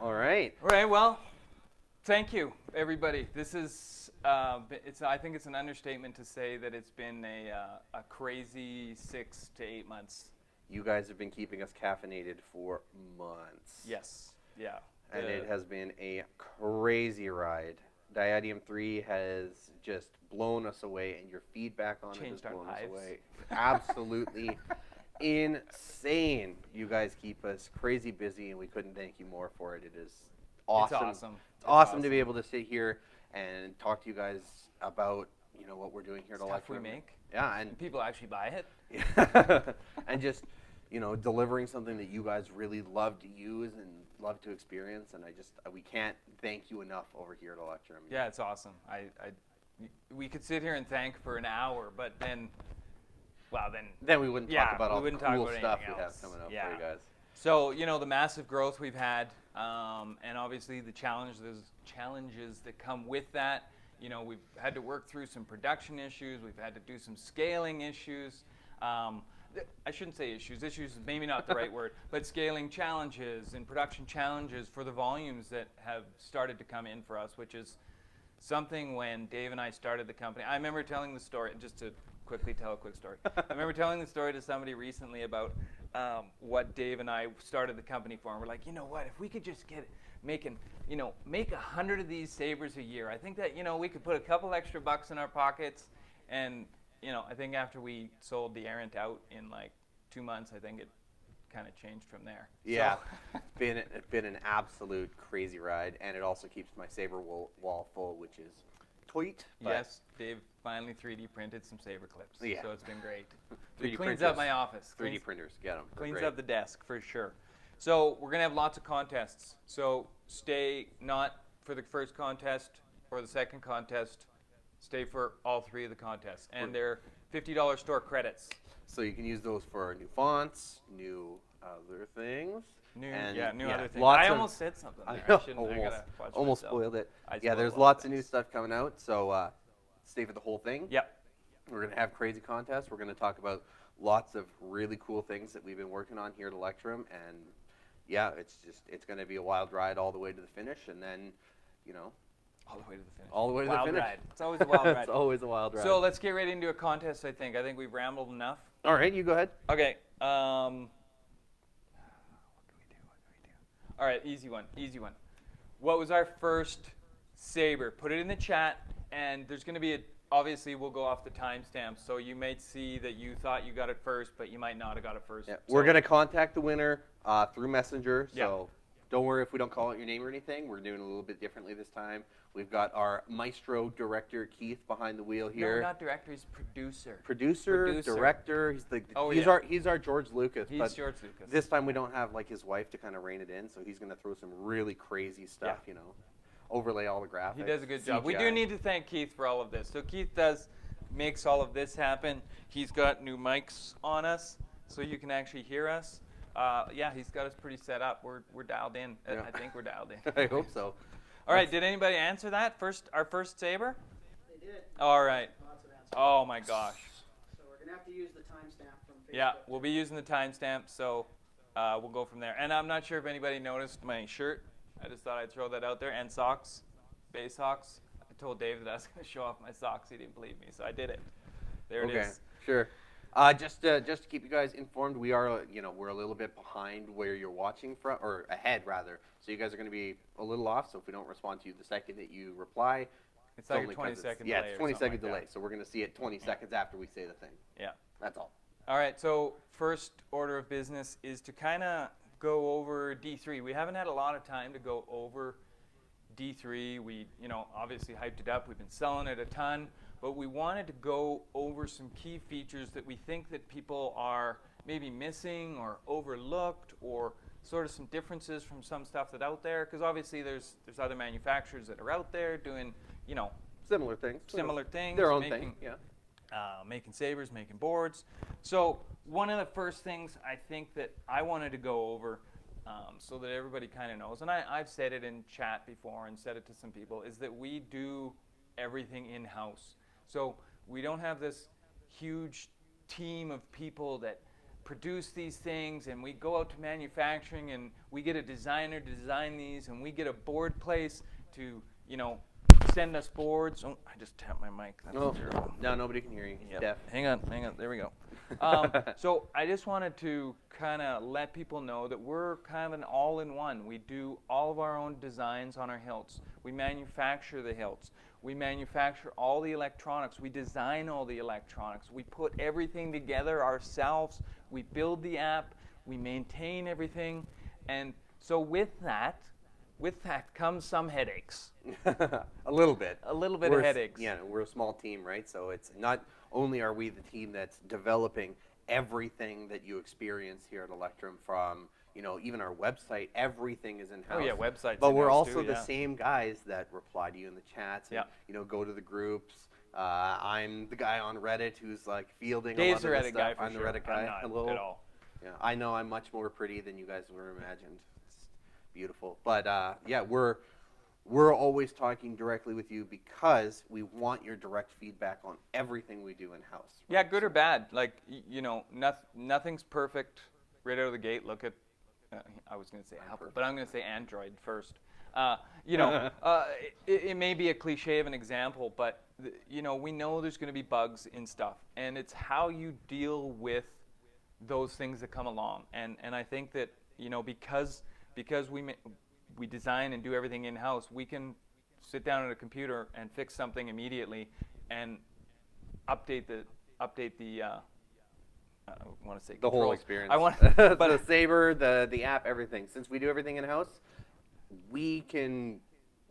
All right. All right, well, thank you, everybody. This is, I think it's an understatement to say that it's been a crazy 6 to 8 months. You guys have been keeping us caffeinated for months. Yes, yeah. And it has been a crazy ride. Diadium 3 has just blown us away, and your feedback on it has blown us away. Absolutely insane. You guys keep us crazy busy, and we couldn't thank you more for it. It is awesome. It's awesome. It's awesome to be able to sit here and talk to you guys about, you know, what we're doing here at Electrum. Stuff we make. Yeah, and people actually buy it. Yeah. And just, you know, delivering something that you guys really love to use and love to experience, and we can't thank you enough over here at Electrum. Yeah, it's awesome. We could sit here and thank for an hour, but then, well, then we wouldn't talk about all the cool stuff we have coming up for you guys. So, you know, the massive growth we've had, and obviously the challenges that come with that. You know, we've had to work through some production issues. We've had to do some scaling issues. I shouldn't say issues. Issues is maybe not the right word, but scaling challenges and production challenges for the volumes that have started to come in for us, which is something when Dave and I started the company. I remember telling the story, just to quickly tell a quick story. I remember telling the story to somebody recently about what Dave and I started the company for. And we're like, you know what, if we could just make 100 of these Sabers a year, I think that, you know, we could put a couple extra bucks in our pockets. And you know, I think after we sold the Errant out in like 2 months, I think it kind of changed from there. Yeah, so. It's been an absolute crazy ride, and it also keeps my Saber wall full, which is tight. Yes, Dave finally 3D printed some Saber clips, yeah. So it's been great. 3D It cleans up my office. 3D printers, get them. Cleans up the desk for sure. So we're gonna have lots of contests. So stay not for the first contest or the second contest. Stay for all 3 of the contests, and they're $50 store credits. So you can use those for new fonts, new other things. New other things. I almost said something there. I almost spoiled it. There's lots of new stuff coming out, so stay for the whole thing. Yep. We're going to have crazy contests. We're going to talk about lots of really cool things that we've been working on here at Electrum, and yeah, it's going to be a wild ride all the way to the finish, and then, you know, all the way to the finish. All the way to the finish. Ride. It's always a wild ride. It's always a wild ride. So let's get right into a contest, I think. I think we've rambled enough. All right, you go ahead. Okay. What can we do? All right, easy one. What was our first Saber? Put it in the chat, and there's going to be obviously we'll go off the timestamp, so you might see that you thought you got it first, but you might not have got it first. Yeah. We're going to contact the winner through Messenger, so don't worry if we don't call out your name or anything. We're doing it a little bit differently this time. We've got our maestro director, Keith, behind the wheel here. No, not director, he's producer. Producer, director. He's our George Lucas. He's George Lucas. This time we don't have like his wife to kind of rein it in, so he's going to throw some really crazy stuff, you know, overlay all the graphics. He does a good job. CGI. We do need to thank Keith for all of this. So Keith makes all of this happen. He's got new mics on us, so you can actually hear us. He's got us pretty set up. We're dialed in. Yeah. I think we're dialed in. I hope so. All right, did anybody answer that? Our first Saber? They did. All right. Lots of answers. Oh my gosh. So we're going to have to use the timestamp from Facebook. Yeah, we'll be using the timestamp, so we'll go from there. And I'm not sure if anybody noticed my shirt. I just thought I'd throw that out there. And socks, base socks. I told Dave that I was going to show off my socks. He didn't believe me, so I did it. There it is. Okay, sure. Just to keep you guys informed, we're a little bit behind where you're watching from, or ahead rather. So you guys are going to be a little off. So if we don't respond to you the second that you reply, it's like a 20-second delay. Yeah, it's 20-second delay. So we're going to see it 20 seconds after we say the thing. Yeah. That's all. All right. So first order of business is to kind of go over D3. We haven't had a lot of time to go over D3. We, obviously hyped it up. We've been selling it a ton. But we wanted to go over some key features that we think that people are maybe missing or overlooked, or sort of some differences from some stuff that's out there. Because obviously there's other manufacturers that are out there doing, similar things. Their own thing, yeah. Making sabers, making boards. So one of the first things I think that I wanted to go over, so that everybody kind of knows, and I've said it in chat before and said it to some people, is that we do everything in-house. So we don't have this huge team of people that produce these things, and we go out to manufacturing, and we get a designer to design these, and we get a board place to, you know, send us boards. Oh, I just tapped my mic. That's terrible. No, nobody can hear you. Yep. Deaf. Hang on. There we go. So I just wanted to kind of let people know that we're kind of an all-in-one. We do all of our own designs on our hilts. We manufacture the hilts. We manufacture all the electronics. We design all the electronics. We put everything together ourselves. We build the app. We maintain everything. And so with that comes some headaches. A little bit. A little bit of headaches. Yeah, we're a small team, right? So it's not only are we the team that's developing everything that you experience here at Electrum, from, you know, even our website, everything is in-house. Oh yeah, websites. But we're also the same guys that reply to you in the chats and, yeah, you know, go to the groups. I'm the guy on Reddit who's like fielding Dave's a lot of this Reddit guy stuff. for I'm sure. the Reddit guy. I'm not Hello. at all. Yeah, I know I'm much more pretty than you guys were imagined. It's beautiful. But yeah, we're always talking directly with you because we want your direct feedback on everything we do in-house. Right? Yeah, good or bad. Like, you know, nothing's perfect right out of the gate. Look at, I was going to say Apple, but I'm going to say Android first. You know, it may be a cliche of an example, but, you know, we know there's going to be bugs in stuff. And it's how you deal with those things that come along. And I think that, you know, because we design and do everything in-house, we can sit down at a computer and fix something immediately and update the I want to say the controls. whole experience. I want but the Saber, the app, everything. Since we do everything in-house, we can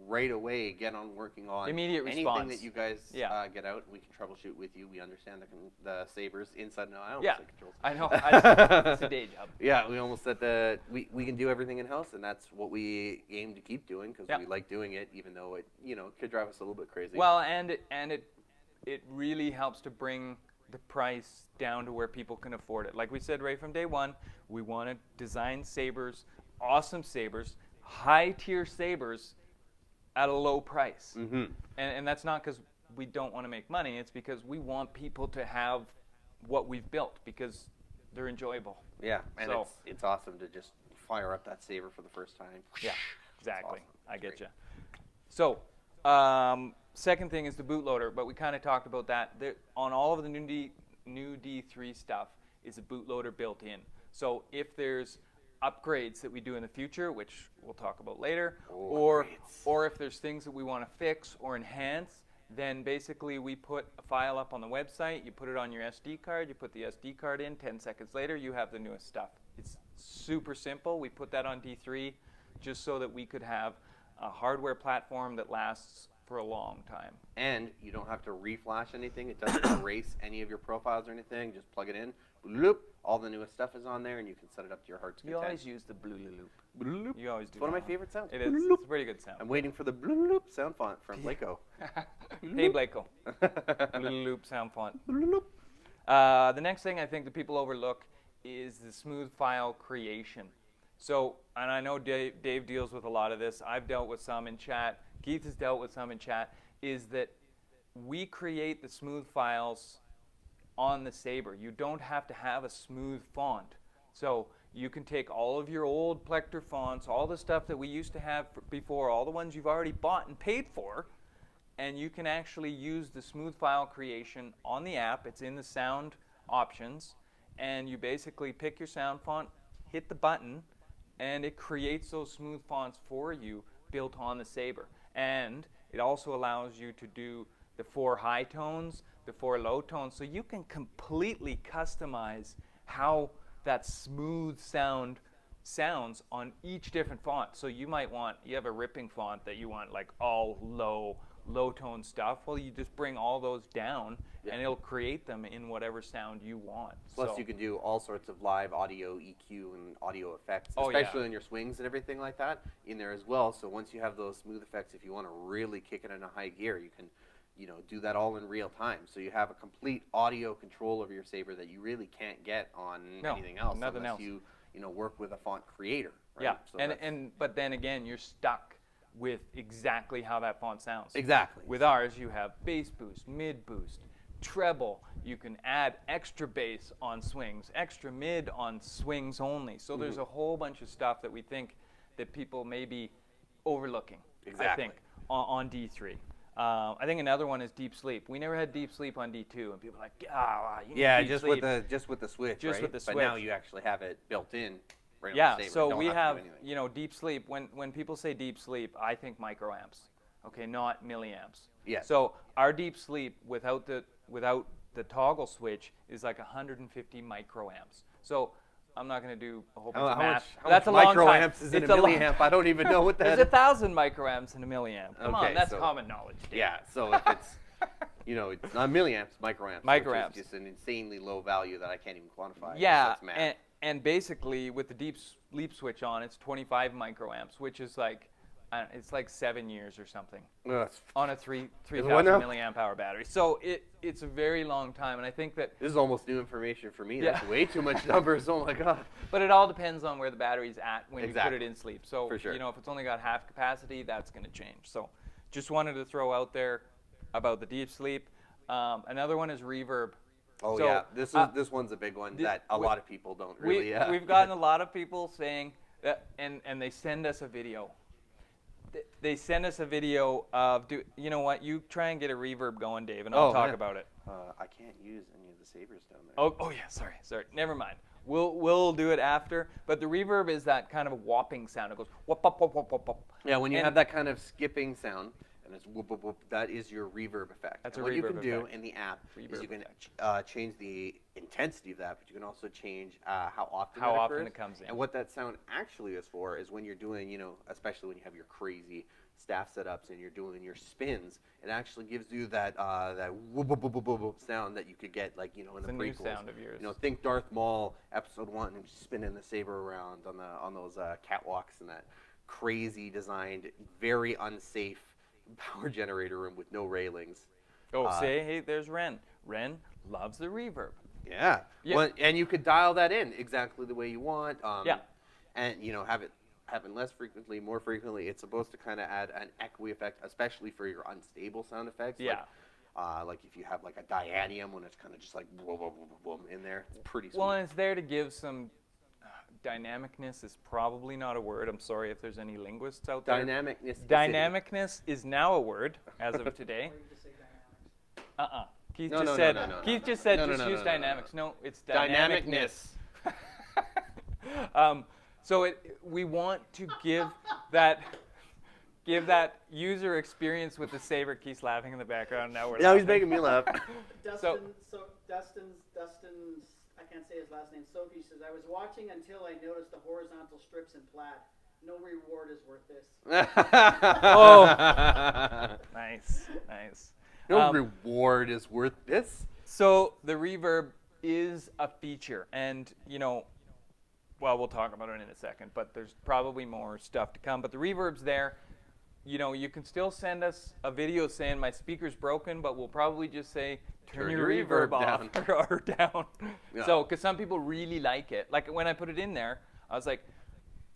right away get on working on immediate anything response that you guys yeah. Get out. We can troubleshoot with you. We understand the Sabers inside and out. I almost yeah, said controls. I know. It's a day job. Yeah, we almost said we can do everything in-house, and that's what we aim to keep doing because yeah. we like doing it, even though it, you know, could drive us a little bit crazy. Well, and it really helps to bring the price down to where people can afford it. Like we said right from day one, we want to design sabers, awesome sabers, high-tier sabers at a low price. Mm-hmm. And that's not because we don't want to make money. It's because we want people to have what we've built because they're enjoyable. Yeah, and so, it's awesome to just fire up that Saber for the first time. Yeah, exactly. Awesome. I get you. So, second thing is the bootloader, but we kind of talked about that. On all of the new D3 stuff is a bootloader built in. So if there's upgrades that we do in the future, which we'll talk about later, or if there's things that we want to fix or enhance, then basically we put a file up on the website, you put it on your SD card, you put the SD card in, 10 seconds later you have the newest stuff. It's super simple. We put that on D3 just so that we could have a hardware platform that lasts for a long time. And you don't have to reflash anything. It doesn't erase any of your profiles or anything. Just plug it in. Bloop. All the newest stuff is on there, and you can set it up to your heart's content. You always use the blue loop. Bloop. You always do. It's one of my favorite sounds. It is. It's a pretty good sound. I'm waiting for the bloop sound font from Blako. Hey, Blako. Blue loop sound font. Bloop. The next thing I think that people overlook is the smooth file creation. So, and I know Dave deals with a lot of this. I've dealt with some in chat. Keith has dealt with some in chat. Is that we create the smooth files on the Saber. You don't have to have a smooth font. So you can take all of your old Plector fonts, all the stuff that we used to have before, all the ones you've already bought and paid for, and you can actually use the smooth file creation on the app. It's in the sound options, and you basically pick your sound font, hit the button, and it creates those smooth fonts for you built on the Saber. And it also allows you to do the 4 high tones, the 4 low tones, so you can completely customize how that smooth sound sounds on each different font. So you might want, you have a ripping font that you want like all low tone stuff. Well, you just bring all those down, and it'll create them in whatever sound you want. Plus, you can do all sorts of live audio EQ and audio effects, especially on your swings and everything like that in there as well. So once you have those smooth effects, if you want to really kick it in a high gear, you can, you know, do that all in real time. So you have a complete audio control over your Saber that you really can't get on anything else unless you know, work with a font creator. Right? Yeah, So but then again, you're stuck with exactly how that font sounds. Exactly. With ours, you have bass boost, mid boost, treble. You can add extra bass on swings, extra mid on swings only. So there's a whole bunch of stuff that we think that people may be overlooking. Exactly. I think on D3. I think another one is deep sleep. We never had deep sleep on D2, and people are like, you need deep just sleep. with the switch, Just right? with the switch. But now you actually have it built in. Right Yeah, on the Saber. so Don't we have have, to do anything. deep sleep. When people say deep sleep, I think microamps, okay, not milliamps. Yes. So our deep sleep without the toggle switch is like 150 microamps. So I'm not going to do a whole bunch of math. That's a much long time. microamps is in a milliamp? I don't even know what that There's is. 1,000 microamps in a milliamp. Come on, Okay, that's so- common knowledge, Dave. Yeah, so if it's, it's not milliamps, microamps. Microamps. Which is just an insanely low value that I can't even quantify. Yeah, That's math. and basically with the deep sleep switch on, it's 25 microamps, which is like, it's like 7 years or something on a 3,000 milliamp hour battery. So it's a very long time, and I think that This is almost new information for me. That's way too much numbers. Oh my god. But it all depends on where the battery's at when you put Exactly. it in sleep. So For sure. if it's only got half capacity, that's going to change. So just wanted to throw out there about the deep sleep. Another one is reverb. Oh So, yeah, this one's a big one that a lot of people don't really. We've gotten a lot of people saying that, and they send us a video. They send us a video of, you know what? You try and get a reverb going, Dave, and I'll talk about it. I can't use any of the Sabers down there. Oh yeah, sorry. Never mind. We'll do it after. But the reverb is that kind of a whopping sound. It goes whoop, whoop, whoop, whoop, whoop, whoop. Yeah, when you have that kind of skipping sound, and it's whoop, whoop, whoop, that is your reverb effect. That's and a what you reverb can do effect. in the app Reverb is you can effect. change the intensity of that, but you can also change how often How it often occurs. it comes in. And what that sound actually is for is when you're doing, especially when you have your crazy staff setups and you're doing your spins, it actually gives you that whoop, whoop, whoop, whoop, whoop sound that you could get in the It's a prequels. new sound of yours. Think Darth Maul episode 1 and spinning the saber around on those catwalks in that crazy designed, very unsafe power generator room with no railings. Hey, there's Ren. Ren loves the reverb. Yeah. Well, and you could dial that in exactly the way you want. Yeah. And have it happen less frequently, more frequently. It's supposed to kind of add an echoey effect, especially for your unstable sound effects. Yeah. Like if you have like a dianium when it's kind of just like boom, boom, boom, boom, boom in there. It's pretty sweet. Well, and it's there to give some dynamicness is probably not a word. I'm sorry if there's any linguists out there. Dynamicness is now a word as of today. Or you just say dynamics. Keith No, just no, said. no, no, no, Keith no, just said no, no, just no, use no, no, no. dynamics. No, it's Dynamicness. So we want to give that user experience with the Saber. Keith's laughing in the background. Now we're Now he's laughing. making me laugh. Dustin's, I can't say his last name, Sophie says, I was watching until I noticed the horizontal strips in plaid. No reward is worth this. Oh, nice. No reward is worth this. So the reverb is a feature, and well, we'll talk about it in a second, but there's probably more stuff to come. But the reverb's there. You can still send us a video saying my speaker's broken, but we'll probably just say turn your reverb off or down. Yeah. So, because some people really like it. Like when I put it in there, I was like,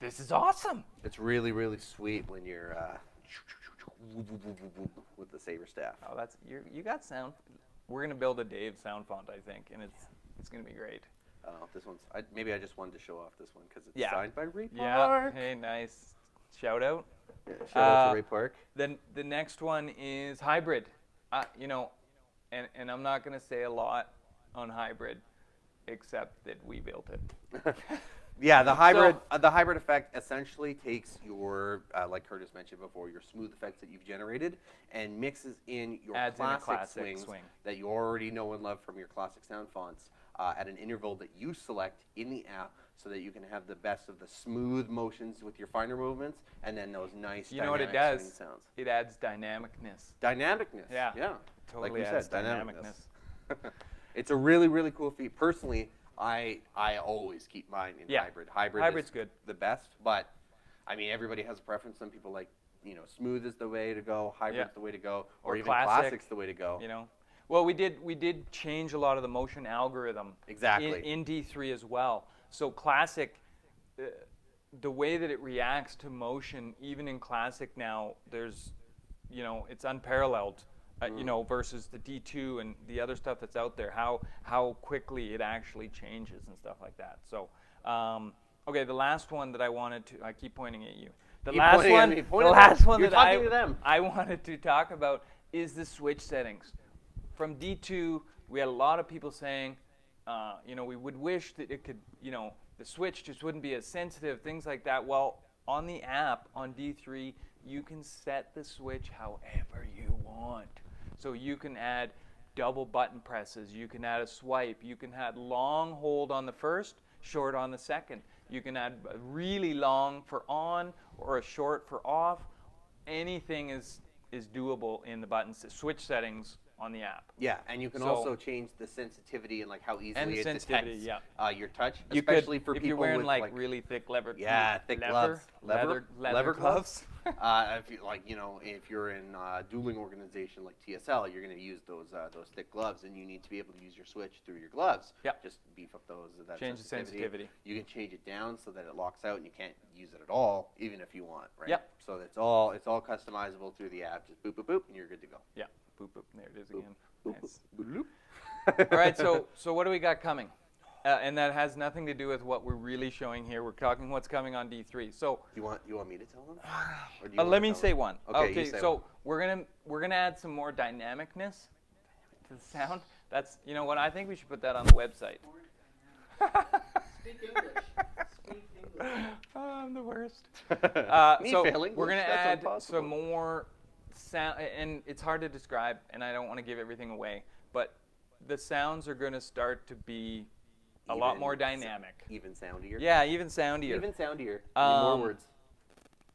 this is awesome. It's really, really sweet when you're with the Saber staff. Oh, you got sound. We're gonna build a Dave sound font, I think, and it's gonna be great. This one's maybe I just wanted to show off this one because it's Yeah. signed by Ray Yeah. Park. Hey, nice. Shout out. Yeah, shout out to Ray Park. Then the next one is hybrid. And I'm not gonna say a lot on hybrid, except that we built it. Yeah, the hybrid effect essentially takes your, like Curtis mentioned before, your smooth effects that you've generated and mixes in your Adds in a classic classic swings swing. that you already know and love from your classic sound fonts at an interval that you select in the app so that you can have the best of the smooth motions with your finer movements and then those nice You know what it dynamic does? swing sounds. It adds dynamicness. Dynamicness. Yeah. Yeah. Totally Like we adds said, dynamicness. dynamicness. It's a really, really cool feat. Personally, I always keep mine in hybrid. Hybrid's is good. the best, but I mean everybody has a preference. Some people like smooth is the way to go, hybrid's the way to go, or even classic's the way to go. Well, we did change a lot of the motion algorithm Exactly. in D3 as well. So classic, the way that it reacts to motion, even in classic now, there's it's unparalleled. you know, versus the D2 and the other stuff that's out there, how quickly it actually changes and stuff like that. So, okay, the last one that I wanted to, I keep pointing at you. The last one that I wanted to talk about is the switch settings. From D2, we had a lot of people saying, you know, we would wish that it could, you know, the switch just wouldn't be as sensitive, things like that. Well, on the app, on D3, you can set the switch however you want. So you can add double button presses, you can add a swipe, you can add long hold on the first, short on the second. You can add a really long for on or a short for off. Anything is doable in the buttons, switch settings on the app. Yeah, and you can also change the sensitivity and like how easily it detects your touch, especially for people if you're wearing with like really thick leather gloves. If you, like, you know, if you're in a dueling organization like TSL, you're going to use those thick gloves, and you need to be able to use your switch through your gloves. Yep. Just beef up that change the sensitivity. You can change it down so that it locks out, and you can't use it at all, even if you want. Right. Yep. So it's all customizable through the app. Just boop boop boop, and you're good to go. Yeah. Boop boop. There it is boop, again. Boop, nice. boop, boop. All right. So what do we got coming? And that has nothing to do with what we're really showing here. We're talking what's coming on D3. So you want me to tell them? Or do you let me say one. Okay, so we're gonna add some more dynamicness to the sound. That's, you know what, I think we should put that on the website. Speak English. Speak English. Oh, I'm the worst. Me so failing. We're gonna add impossible. some more sound, and it's hard to describe, and I don't want to give everything away, but the sounds are gonna start to be a lot more dynamic. Even soundier. Yeah, even soundier. Even soundier. More words.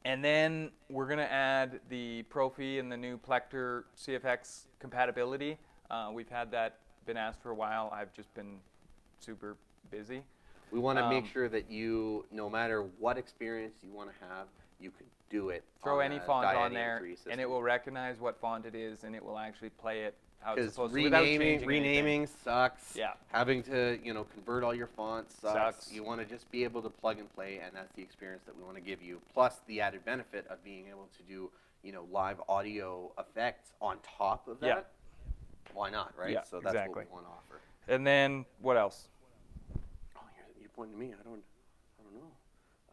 And then we're going to add the Profi and the new Plector CFX compatibility. We've had that, been asked for a while. I've just been super busy. We want to make sure that you, no matter what experience you want to have, you can do it. Throw any font on there, and it will recognize what font it is, and it will actually play it how it's supposed to, without changing renaming anything. sucks. Yeah. Having to, you know, convert all your fonts sucks. You want to just be able to plug and play, and that's the experience that we want to give you. Plus the added benefit of being able to do, you know, live audio effects on top of that. Yeah. Why not, right? Yeah, so that's exactly. what we want to offer. And then what else? Oh, you're pointing to me. I don't know.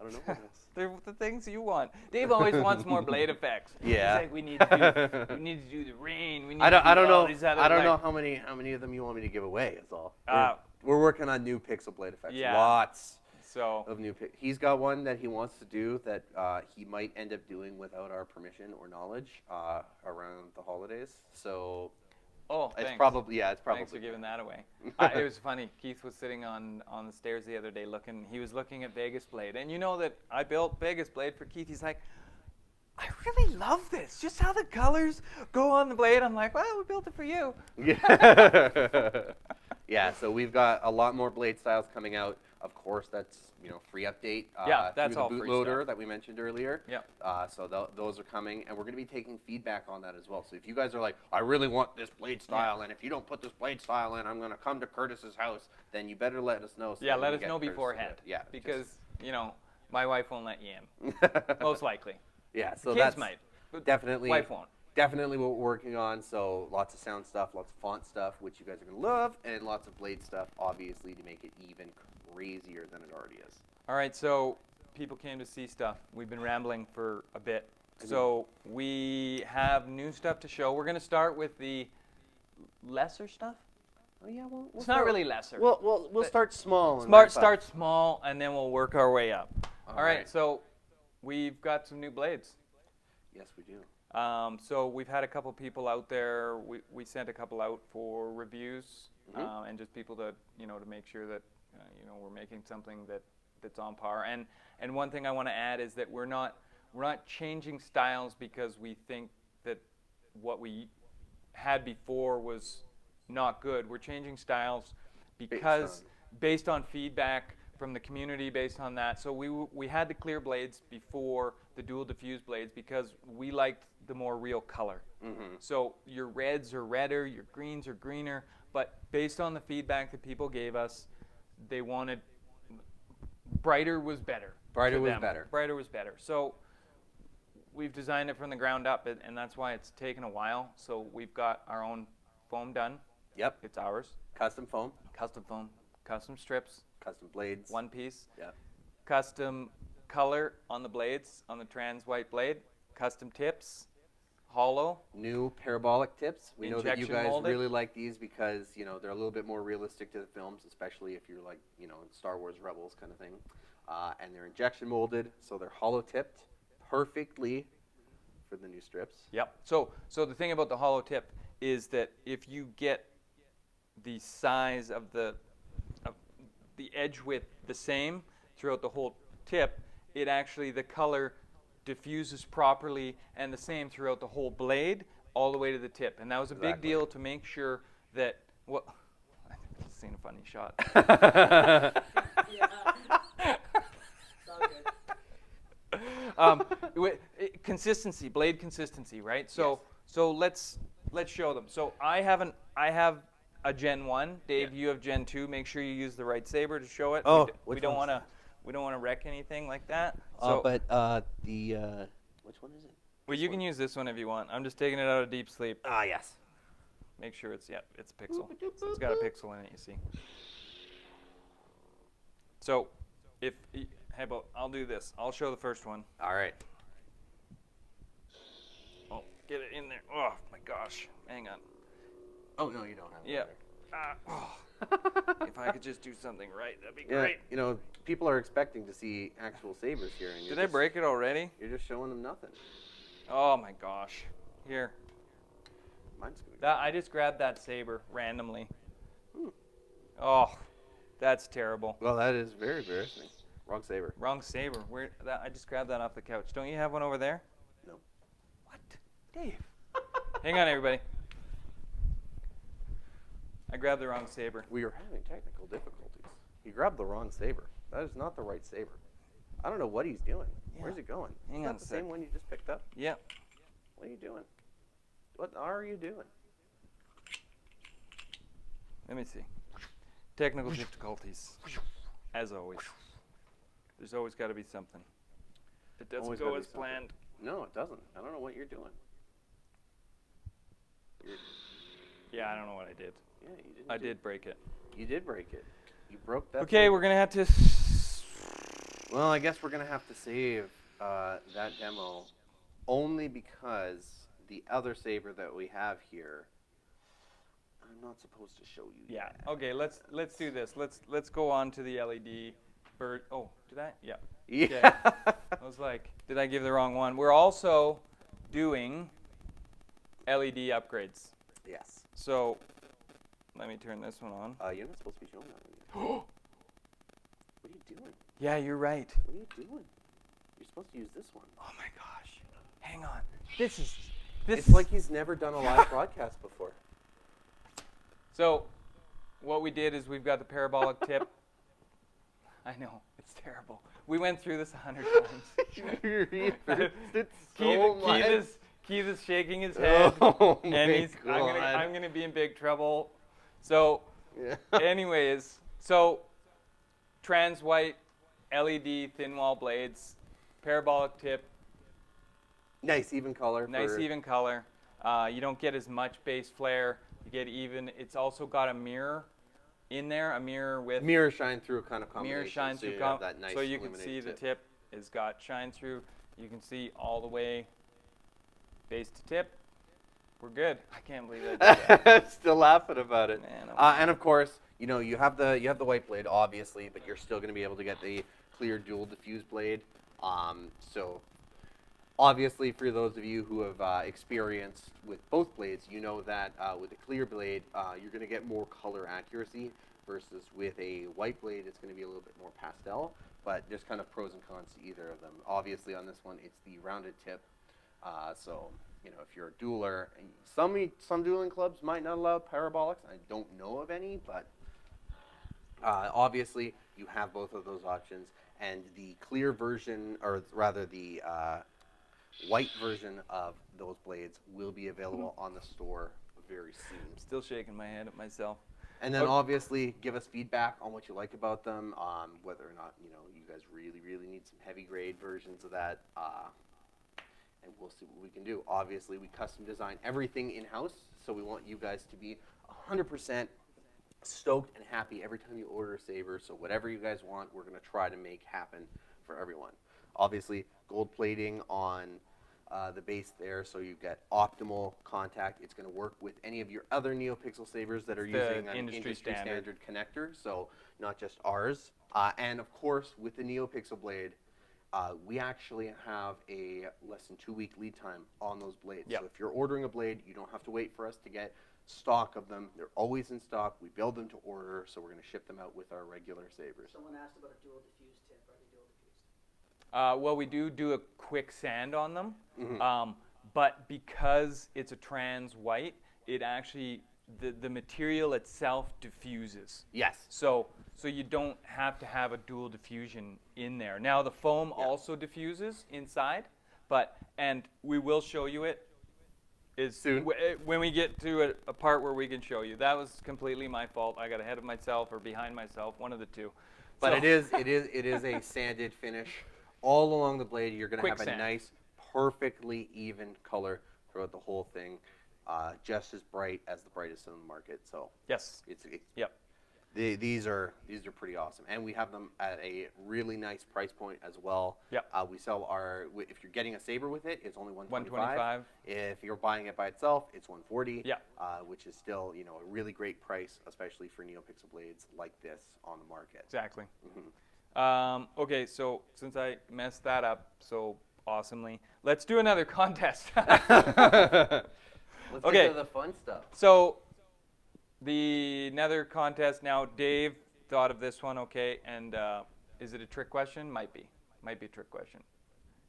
I don't know what else. They're the things you want. Dave always wants more blade effects. Yeah. He's like, we need to do the rain. We need I don't know. I don't know how many of them you want me to give away. Is all. We're working on new pixel blade effects. Yeah. Lots of new. He's got one that he wants to do that he might end up doing without our permission or knowledge around the holidays. So. Oh, it's thanks. probably Thanks for giving that away. It was funny. Keith was sitting on the stairs the other day looking. He was looking at Vegas Blade, and you know that I built Vegas Blade for Keith. He's like, I really love this. Just how the colors go on the blade. I'm like, well, we built it for you. Yeah. Yeah. So we've got a lot more blade styles coming out. Of course, that's, you know, free update. That's all free. Bootloader that we mentioned earlier. Yep. So those are coming, and we're going to be taking feedback on that as well. So if you guys are like, I really want this blade style, and if you don't put this blade style in, I'm going to come to Curtis's house, then you better let us know. So let us know beforehand. Yeah. Because, you know, my wife won't let you in. Most likely. Yeah. So kids might. But definitely. Wife won't. Definitely what we're working on. So lots of sound stuff, lots of font stuff, which you guys are going to love, and lots of blade stuff, obviously, to make it even crazier than it already is. All right, so people came to see stuff. We've been rambling for a bit. So we have new stuff to show. We're going to start with the lesser stuff. Oh yeah, well, it's not really lesser. We'll start small. Start small, and then we'll work our way up. All right, so we've got some new blades. Yes, we do. So we've had a couple people out there. We sent a couple out for reviews, and just people to, you know, to make sure that you know, we're making something that's on par. And one thing I want to add is that we're not changing styles because we think that what we had before was not good. We're changing styles because based on feedback from the community, based on that. So we had the clear blades before the dual diffuse blades because we liked the more real color. So your reds are redder, your greens are greener, but based on the feedback that people gave us, they wanted brighter was better. Brighter was better. Brighter was better. So we've designed it from the ground up, and that's why it's taken a while. So we've got our own foam done. Yep. It's ours. Custom foam. Custom foam. Custom strips. Custom blades. One piece. Yep. Custom color on the blades, on the trans white blade. Custom tips. Hollow. New parabolic tips. We know that you Injection guys molded. really like these because, you know, they're a little bit more realistic to the films, especially if you're like, you know, Star Wars Rebels kind of thing. And they're injection molded, so they're hollow tipped perfectly for the new strips. Yep. So the thing about the hollow tip is that if you get the size of the edge width the same throughout the whole tip, it actually, the color diffuses properly and the same throughout the whole blade all the way to the tip. And that was a big deal to make sure that, well, I've seen a funny shot. Consistency, blade consistency, right? So let's show them. So I have a Gen 1. Dave, you have Gen 2. Make sure you use the right saber to show it. Oh, we don't want to wreck anything like that. But which one is it? Well, you can use this one if you want. I'm just taking it out of deep sleep. Ah, yes. Make sure it's it's a pixel. So it's got a pixel in it, you see. So how about I'll do this. I'll show the first one. All right. Oh, get it in there. Oh my gosh. Hang on. Oh no, you don't have it. Yeah. If I could just do something right, that'd be great. You know, people are expecting to see actual sabers here, and Did I break it already? You're just showing them nothing. Oh my gosh. Here. Mine's gonna I just grabbed that saber randomly. Oh, that's terrible. Well, that is very embarrassing. Wrong saber. Wrong saber. I just grabbed that off the couch. Don't you have one over there? No. What? Dave. Hang on, everybody. I grabbed the wrong saber. We are having technical difficulties. He grabbed the wrong saber. That is not the right saber. I don't know what he's doing. Yeah. Where's it going? Hang Is on that a the sec. same one you just picked up? Yep. What are you doing? What are you doing? Let me see. Technical difficulties. As always. There's always got to be something. It doesn't Always go gotta be as something. planned. No, it doesn't. I don't know what you're doing. Yeah, I don't know what I did. Yeah, you didn't. I did break it. You did break it. You broke that. Okay, saber. we're going to have to... Well, I guess we're going to have to save that demo only because the other saber that we have here, I'm not supposed to show you. Yeah. yet. Okay, let's do this. Let's go on to the LED bird. Oh, did I? Yeah. Yeah. I was like, did I give the wrong one? We're also doing LED upgrades. Yes. So let me turn this one on. You're not supposed to be showing that one yet. What are you doing? Yeah, you're right. What are you doing? You're supposed to use this one. Oh my gosh. Hang on. This It's like he's never done a live broadcast before. So what we did is we've got the parabolic tip. I know, it's terrible. We went through this 100 times. It's so much. Keith is shaking his head, Oh and my I'm gonna be in big trouble. So, Yeah. anyways, so trans white LED thin wall blades, parabolic tip, Nice even color. nice even color. You don't get as much base flare. You get even. It's also got a mirror in there, a mirror with mirror shine through kind of combination. mirror shine so through, you have that nice so you can see illuminated the tip has got shine through. You can see all the way base to tip. We're good. I can't believe that. Still laughing about it. Man, And of course, you know you have the white blade, obviously, but you're still going to be able to get the clear dual diffuse blade. So obviously, for those of you who have experienced with both blades, you know that with a clear blade, you're going to get more color accuracy versus with a white blade, it's going to be a little bit more pastel. But there's kind of pros and cons to either of them. Obviously, on this one, it's the rounded tip. So you know, if you're a dueler, some dueling clubs might not allow parabolics. I don't know of any, but obviously, you have both of those options. And the clear version, or rather the white version of those blades will be available on the store very soon. I'm still shaking my head at myself. And then obviously give us feedback on what you like about them, whether or not you guys really need some heavy grade versions of that. and we'll see what we can do. Obviously, we custom design everything in-house, so we want you guys to be 100% stoked and happy every time you order a Saber. So whatever you guys want, we're going to try to make happen for everyone. Obviously, gold plating on the base there, so you get optimal contact. It's going to work with any of your other NeoPixel Sabers that are using an industry standard connector, so not just ours. And of course, with the NeoPixel blade, we actually have a less than 2-week lead time on those blades. Yep. So if you're ordering a blade, you don't have to wait for us to get stock of them. They're always in stock. We build them to order, so we're going to ship them out with our regular Sabers. Someone asked about a dual diffuse tip. Are they dual diffused? Well, we do a quick sand on them, Mm-hmm. but because it's a trans white, it actually, the material itself diffuses. Yes. So you don't have to have a dual diffusion in there. Now the foam also diffuses inside, and we will show you it Soon. When we get to a part where we can show you. That was completely my fault. I got ahead of myself or behind myself, one of the two. But So- it is a sanded finish all along the blade. You're going to have a Quicksand. nice, perfectly even color throughout the whole thing, just as bright as the brightest in the market. So Yes. Yep. these are pretty awesome, and we have them at a really nice price point as well. Yep. We sell if you're getting a Saber with it, it's only $125. $125. If you're buying it by itself, it's $140. Yeah. Which is still a really great price, especially for NeoPixel blades like this on the market. Exactly. Mhm. Okay, so since I messed that up so awesomely, let's do another contest. Let's Okay. get to the fun stuff. So the nether contest, now Dave thought of this one, okay, and is it a trick question? Might be a trick question.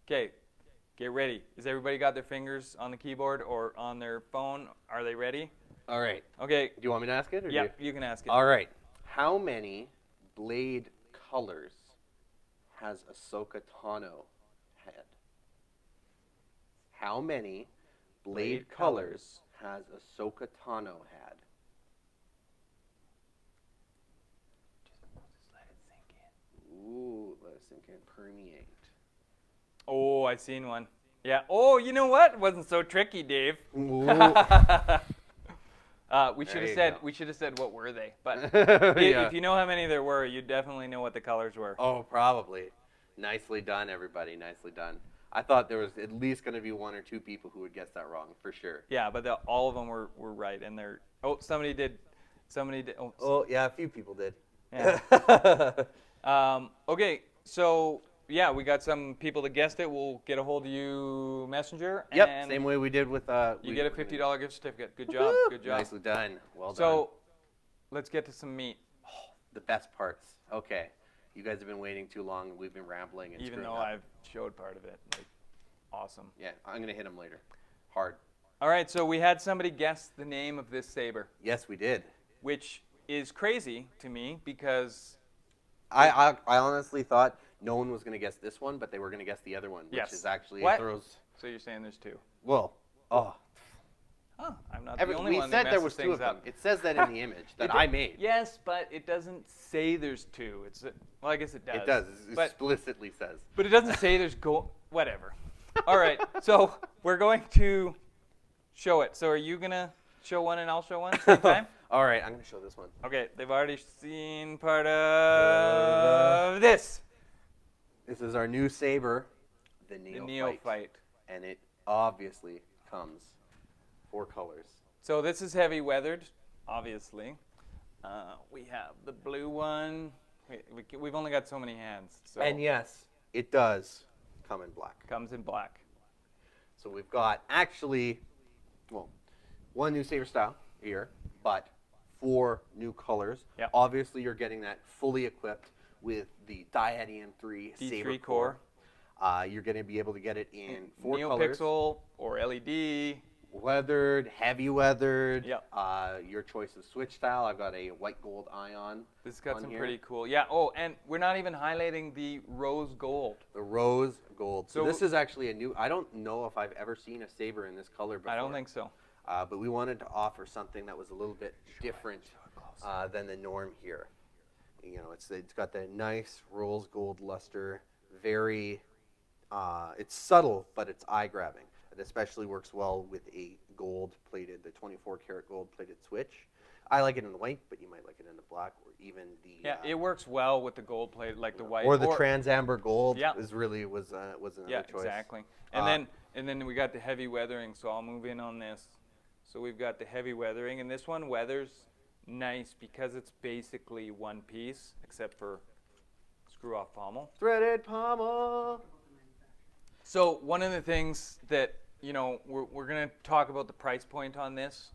Okay, get ready. Has everybody got their fingers on the keyboard or on their phone? Are they ready? All right. Okay. Do you want me to ask it? Or Yeah, do you can ask it. All right. How many blade colors has Ahsoka Tano had? How many blade colors has Ahsoka Tano had? Just let it sink in. Ooh, let it sink in. Permeate. Oh, I seen one. Yeah. Oh, you know what? It wasn't so tricky, Dave. Ooh. We should There have you said go. we should have said what were they. But Yeah. if you know how many there were, you definitely know what the colors were. Oh, probably. Nicely done, everybody. Nicely done. I thought there was at least going to be 1 or 2 people who would guess that wrong, for sure. Yeah, but all of them were right, and they're. Oh, somebody did. Oh, Oh, yeah, a few people did. yeah. Okay, so yeah, we got some people that guessed it. We'll get a hold of you, Messenger. Yep, and same way we did with... you get a $50 gift certificate. Good job. Woo! Good job. Nicely done. Well done. So, let's get to some meat. The best parts. Okay. You guys have been waiting too long. We've been rambling and Even screwing though up. I've showed part of it. Like, awesome. Yeah, I'm going to hit him later. Hard. All right, so we had somebody guess the name of this saber, Yes, we did. which is crazy to me because I honestly thought no one was going to guess this one, but they were going to guess the other one, which Yes. is actually What? throws... so you're saying there's two. Well, oh. Huh, I'm not the only We one said that there messes was 2 things of them. up. It says that in the image that It I did- made. Yes, but it doesn't say there's 2. Well, I guess it does. It does. It But, explicitly says. but it doesn't say there's whatever. All right, so we're going to show it. So are you going to show one and I'll show one same time? All right, I'm going to show this one. Okay, they've already seen part of this. This is our new Saber, the The Neophyte. Neophyte. And it obviously comes 4 colors. So this is heavy weathered, obviously. We have the blue one. We've only got so many hands. So And yes, it does come in black. comes in black. So we've got actually, well, 1 new Saber style here, but 4 new colors. Yep. Obviously, you're getting that fully equipped with the Diadium 3 D3 Saber core. You're going to be able to get it in 4 colors. NeoPixel or LED. Weathered, heavy weathered. Yep. Your choice of switch style. I've got a white gold ion. This has got on some here. pretty cool. Yeah. Oh, and we're not even highlighting the rose gold. The rose gold. So So this is actually a new. I don't know if I've ever seen a Saber in this color before. I don't think so. But we wanted to offer something that was a little bit different than the norm here. You know, it's got the nice rose gold luster, very it's subtle, but it's eye-grabbing. It especially works well with a gold-plated, the 24-karat gold-plated switch. I like it in the white, but you might like it in the black, or even the it works well with the gold plate, like the white, or the trans amber gold. Yeah. was another choice. Exactly. And then we got the heavy weathering. So I'll move in on this. So we've got the heavy weathering, and this one weathers nice because it's basically one piece, except for screw-off pommel. Threaded pommel. So one of the things that, you know, we're going to talk about the price point on this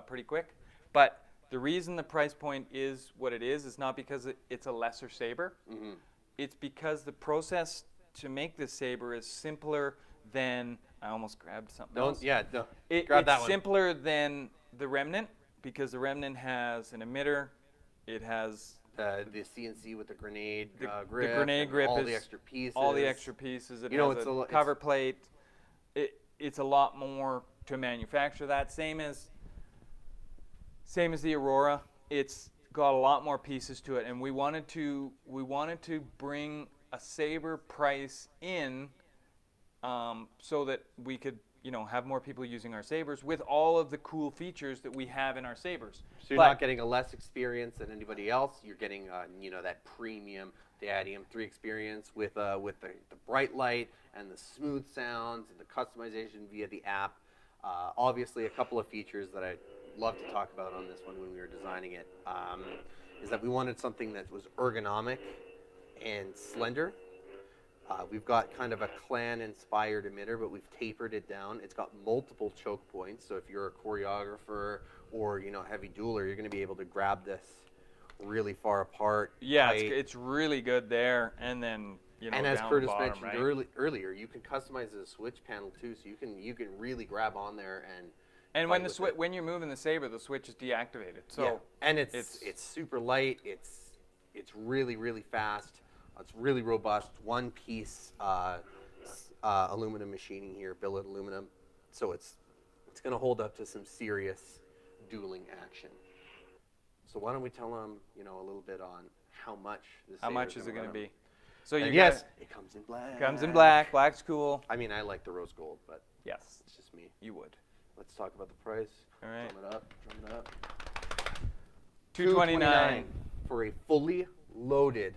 pretty quick, but the reason the price point is what it is not because it's a lesser saber. Mm-hmm. It's because the process to make this saber is simpler than, I almost grabbed something else. Grab that one. It's simpler than the Remnant because the Remnant has an emitter. It has the CNC with the grenade grip. The grenade grip all is the extra pieces. All the extra pieces. It has a cover plate. It's a lot more to manufacture that. Same as the Aurora. It's got a lot more pieces to it, and we wanted to bring a saber price in so that we could, you know, have more people using our sabers with all of the cool features that we have in our sabers. So you're not getting a less experience than anybody else. You're getting, you know, that premium Diadium 3 experience with the bright light and the smooth sounds and the customization via the app. Obviously, a couple of features that I'd love to talk about on this one when we were designing it is that we wanted something that was ergonomic and slender. We've got kind of a clan-inspired emitter, but we've tapered it down. It's got multiple choke points, so if you're a choreographer or, you know, heavy dueler, you're going to be able to grab this really far apart. Yeah, it's really good there, and then, you know, and as down Curtis the bottom, mentioned right? earlier, you can customize the switch panel too, so you can really grab on there and when when you're moving the saber, the switch is deactivated. So yeah. And it's super light. It's really, really fast. It's really robust. One piece aluminum machining here, billet aluminum. So it's going to hold up to some serious dueling action. So why don't we tell them, you know, a little bit on how much this How much is it going to be? So yes, it comes in black. Comes in black. Black's cool. I mean, I like the rose gold, but yes, it's just me. You would. Let's talk about the price. All right. Drum it up. $229 for a fully loaded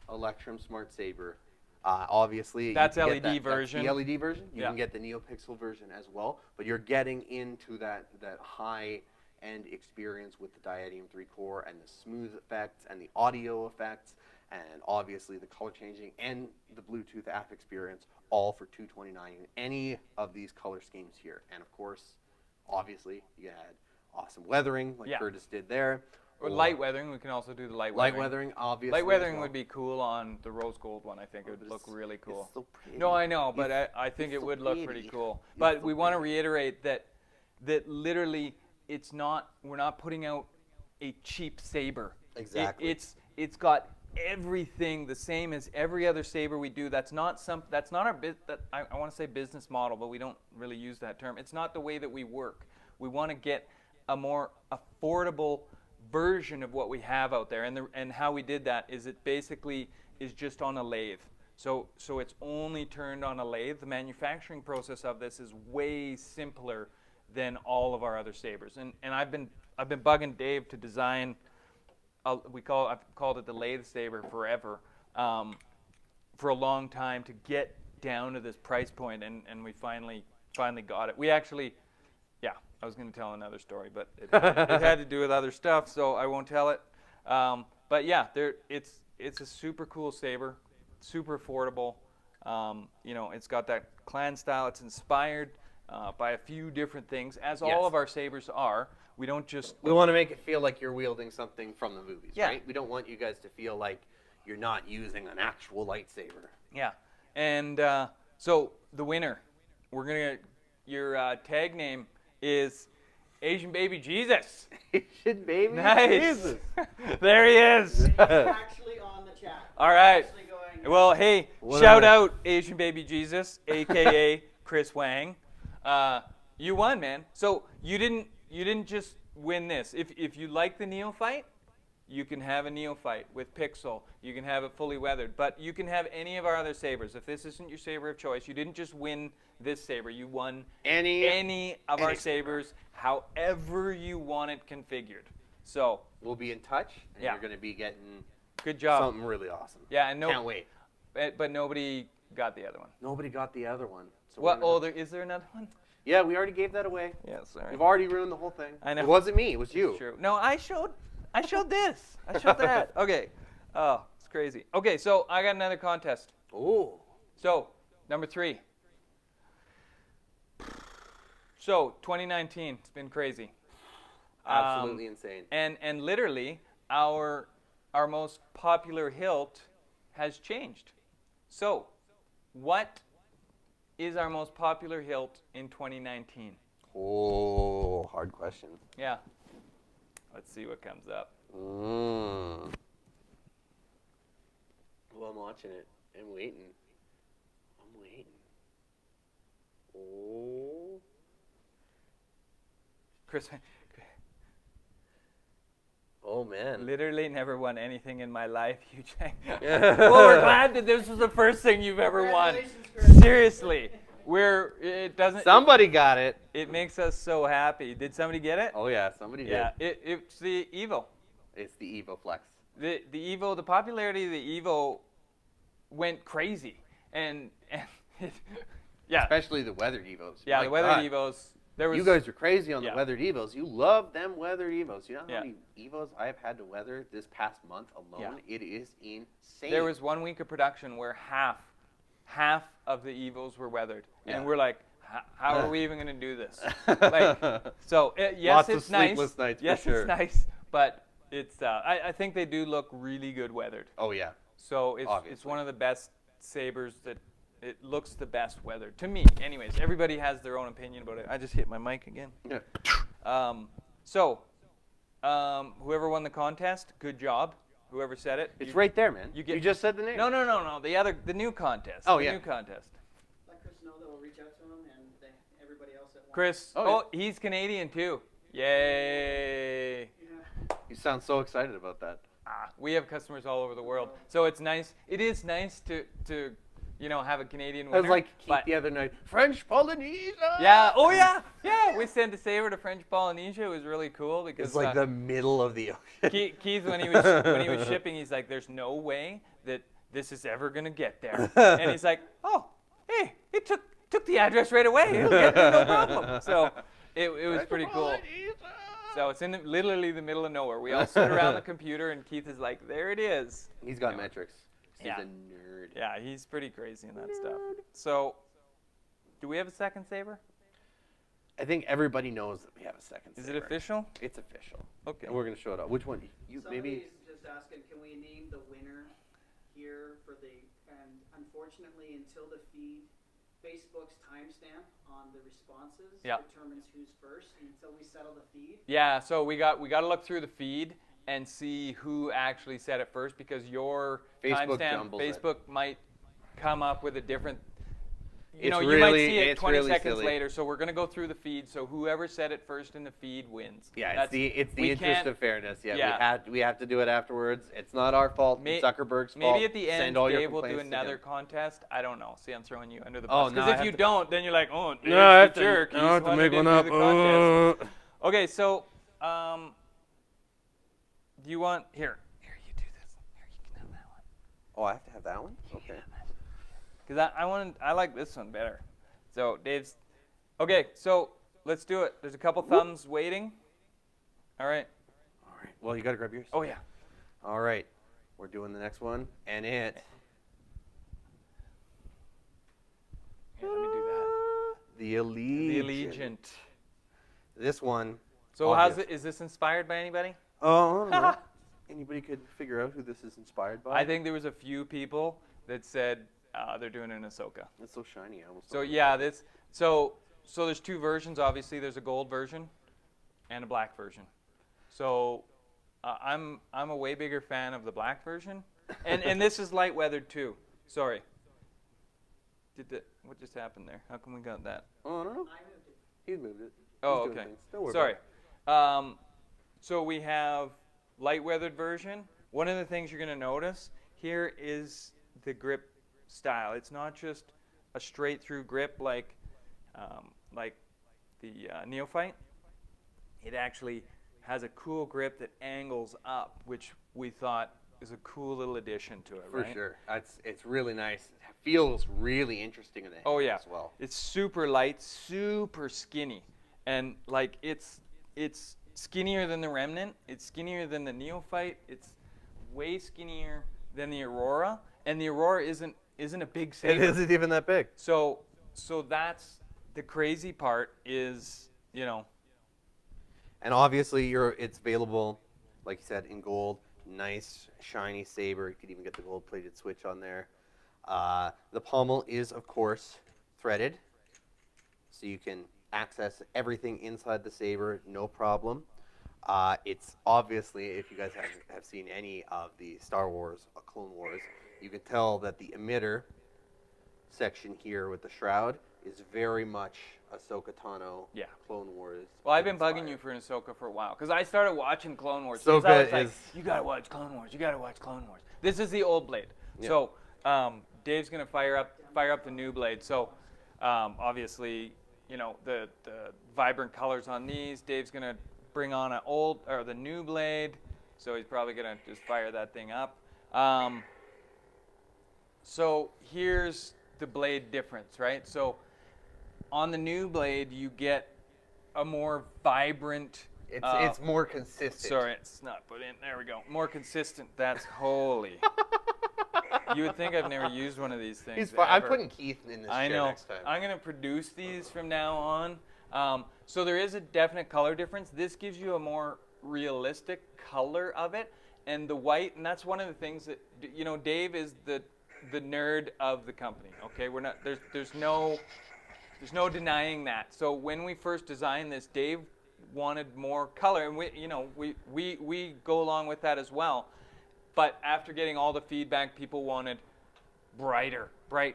Electrum Smart Saber. Obviously, that's you LED version. That's the LED version. You can get the NeoPixel version as well, but you're getting into that high-end experience with the Diadium 3 core and the smooth effects and the audio effects, and obviously the color changing and the Bluetooth app experience, all for $229 in any of these color schemes here. And of course, obviously, you had awesome weathering like Curtis did there. Or light weathering. We can also do the light weathering. Light weathering, obviously. Light weathering would be cool on the rose gold one. I think it would look really cool. It's so pretty. No, I know, but I think it would look pretty cool. But we want to reiterate that literally we're not putting out a cheap saber. Exactly. It's got everything the same as every other saber we do. That's not our I want to say business model, but we don't really use that term. It's not the way that we work. We want to get a more affordable version of what we have out there, and how we did that is it basically is just on a lathe. So it's only turned on a lathe. The manufacturing process of this is way simpler than all of our other sabers. And I've been bugging Dave to design. I've called it the lathe saber forever, for a long time, to get down to this price point, and we finally got it. We actually, I was going to tell another story, but it had to do with other stuff, so I won't tell it. But yeah, it's a super cool saber, super affordable. You know, it's got that clan style. It's inspired by a few different things, as all of our sabers are. We don't just... We want to make it feel like you're wielding something from the movies, right? We don't want you guys to feel like you're not using an actual lightsaber. Yeah. And so the winner, your tag name is Asian Baby Jesus. Asian Baby Jesus. There he is. He's actually on the chat. All right. Well, hey, shout out Asian Baby Jesus, a.k.a. Chris Wang. You won, man. So you didn't just win this. If you like the Neophyte, You can have a Neophyte with pixel. You can have it fully weathered. But you can have any of our other sabers. If this isn't your saber of choice, you didn't just win this saber. You won any of our sabers, however you want it configured. So we'll be in touch, and you're going to be getting good job. Something really awesome. Yeah, and can't wait. But nobody got the other one. Nobody got the other one. So what? Oh, is there another one? Yeah, we already gave that away. Yeah, sorry. We've already ruined the whole thing. I know. It wasn't me. It was you. It's true. No, I showed this. I showed that. Okay. Oh, it's crazy. Okay, so I got another contest. Oh. So, number 3. So, 2019, it's been crazy. Absolutely insane. And literally, our most popular hilt has changed. So, what is our most popular hilt in 2019? Oh, hard question. Yeah. Let's see what comes up. Well, I'm watching it. I'm waiting. Oh. Chris. Oh, man. Literally never won anything in my life, Eugene. Well, we're glad that this was the first thing you've ever won. Seriously. It doesn't. Somebody got it. It makes us so happy. Did somebody get it? Oh yeah, somebody did. Yeah, it's the Evo. It's the Evo Flex. The Evo, the popularity of the Evo went crazy, and yeah. Especially the weathered Evos. Yeah, My the weathered God. Evos. You guys are crazy on the weathered Evos. You love them weathered Evos. You know how many Evos I've had to weather this past month alone? Yeah. It is insane. There was 1 week of production where half of the Evos were weathered, and we're like, how are we even going to do this? So yes, lots it's of sleepless nice. Nights yes, for sure. It's nice, but it's. I think they do look really good weathered. Oh yeah. So it's one of the best sabers that it looks the best weathered to me. Anyways, everybody has their own opinion about it. I just hit my mic again. Yeah. Whoever won the contest, good job. Whoever said it. It's right there, man. You just said the name. No. The new contest. Oh, New contest. Let Chris know that we'll reach out to him and everybody else that wants. Chris. He's Canadian too. Yay. Yeah. You sound so excited about that. We have customers all over the world, so it's nice. It is nice to have a Canadian winner. I was like Keith the other night. French Polynesia. Yeah. Oh yeah. Yeah. We sent a saber to French Polynesia. It was really cool because it's like the middle of the ocean. Keith, when he was shipping, he's like, "There's no way that this is ever gonna get there." And he's like, "Oh, hey, it took the address right away. It'll get there, no problem." So it was pretty cool. So it's in literally the middle of nowhere. We all sit around the computer, and Keith is like, "There it is." He's got metrics. He's a nerd. Yeah, he's pretty crazy in that stuff. So, do we have a second saber? I think everybody knows that we have a second saber. Is it official? It's official. Okay. And we're going to show it off. Which one? Somebody's just asking, can we name the winner here and unfortunately until the feed, Facebook's timestamp on the responses determines who's first until we settle the feed. Yeah, so we got to look through the feed and see who actually said it first, because your Facebook might come up with a different. You might see it 20 seconds later. So we're going to go through the feed. So whoever said it first in the feed wins. Yeah, it's the interest of fairness. Yeah, we have to do it afterwards. It's not our fault. It's Zuckerberg's fault. Maybe at the end, Dave will do another contest. I don't know. See, I'm throwing you under the bus. Because if you don't, then you're like, oh, Dave's a jerk. I have to make one up. Okay, so do you want here? You do this. Here, you can have that one. Oh, I have to have that one. Okay. Because I like this one better. So Dave's. Okay, so let's do it. There's a couple thumbs waiting. All right. Well, you got to grab yours. Oh yeah. All right. We're doing the next one, and it. Here, let me do that. The Allegiant. This one. So is this inspired by anybody? Oh, I don't know. Anybody could figure out who this is inspired by? I think there was a few people that said they're doing an Ahsoka. It's so shiny. I almost. So yeah, so there's two versions. Obviously, there's a gold version and a black version. So I'm a way bigger fan of the black version, and this is light weathered too. Sorry. What just happened there? How come we got that? Oh, I don't know. He moved it. Oh, okay. Sorry. So we have light weathered version, one of the things you're going to notice here is the grip style. It's not just a straight through grip like the Neophyte. It actually has a cool grip that angles up, which we thought is a cool little addition to it, For right? sure. It's really nice. It feels really interesting in the hand as well. It's super light, super skinny. And like it's skinnier than the Remnant, it's skinnier than the Neophyte, it's way skinnier than the Aurora, and the Aurora isn't a big saber. It isn't even that big. So that's the crazy part is, you know. And obviously it's available, like you said, in gold. Nice, shiny saber. You could even get the gold-plated switch on there. The pommel is, of course, threaded, so you can access everything inside the saber, no problem. It's obviously, if you guys have seen any of the Star Wars, Clone Wars, you can tell that the emitter section here with the shroud is very much Ahsoka Tano, Clone Wars. Well, I've been bugging you for an Ahsoka for a while, because I started watching Clone Wars. Ahsoka I was like, you gotta watch Clone Wars. You gotta watch Clone Wars. This is the old blade. Yeah. So Dave's gonna fire up the new blade. So obviously, you know, the vibrant colors on these. Dave's gonna bring on the new blade. So he's probably gonna just fire that thing up. So here's the blade difference, right? So on the new blade, you get a more vibrant. It's more consistent. Sorry, it's not put in. There we go. More consistent. That's holy. You would think I've never used one of these things. I'm putting Keith in this chair next time. I'm going to produce these from now on. So there is a definite color difference. This gives you a more realistic color of it, and the white. And that's one of the things that, you know, Dave is the nerd of the company. Okay, we're not. There's no denying that. So when we first designed this, Dave wanted more color, and we go along with that as well. But after getting all the feedback, people wanted brighter, bright,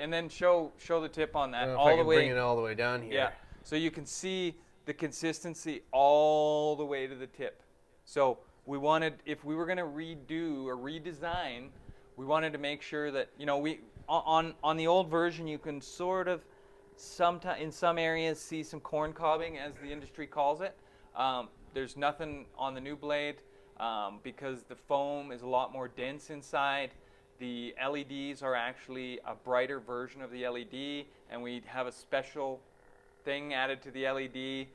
and then show the tip on that all the way. Bring it all the way down here. Yeah, so you can see the consistency all the way to the tip. So we wanted, if we were going to redo or redesign, we wanted to make sure that, you know, we on the old version you can sort of in some areas see some corn cobbing, as the industry calls it. There's nothing on the new blade because the foam is a lot more dense inside. The LEDs are actually a brighter version of the LED, and we have a special thing added to the LED.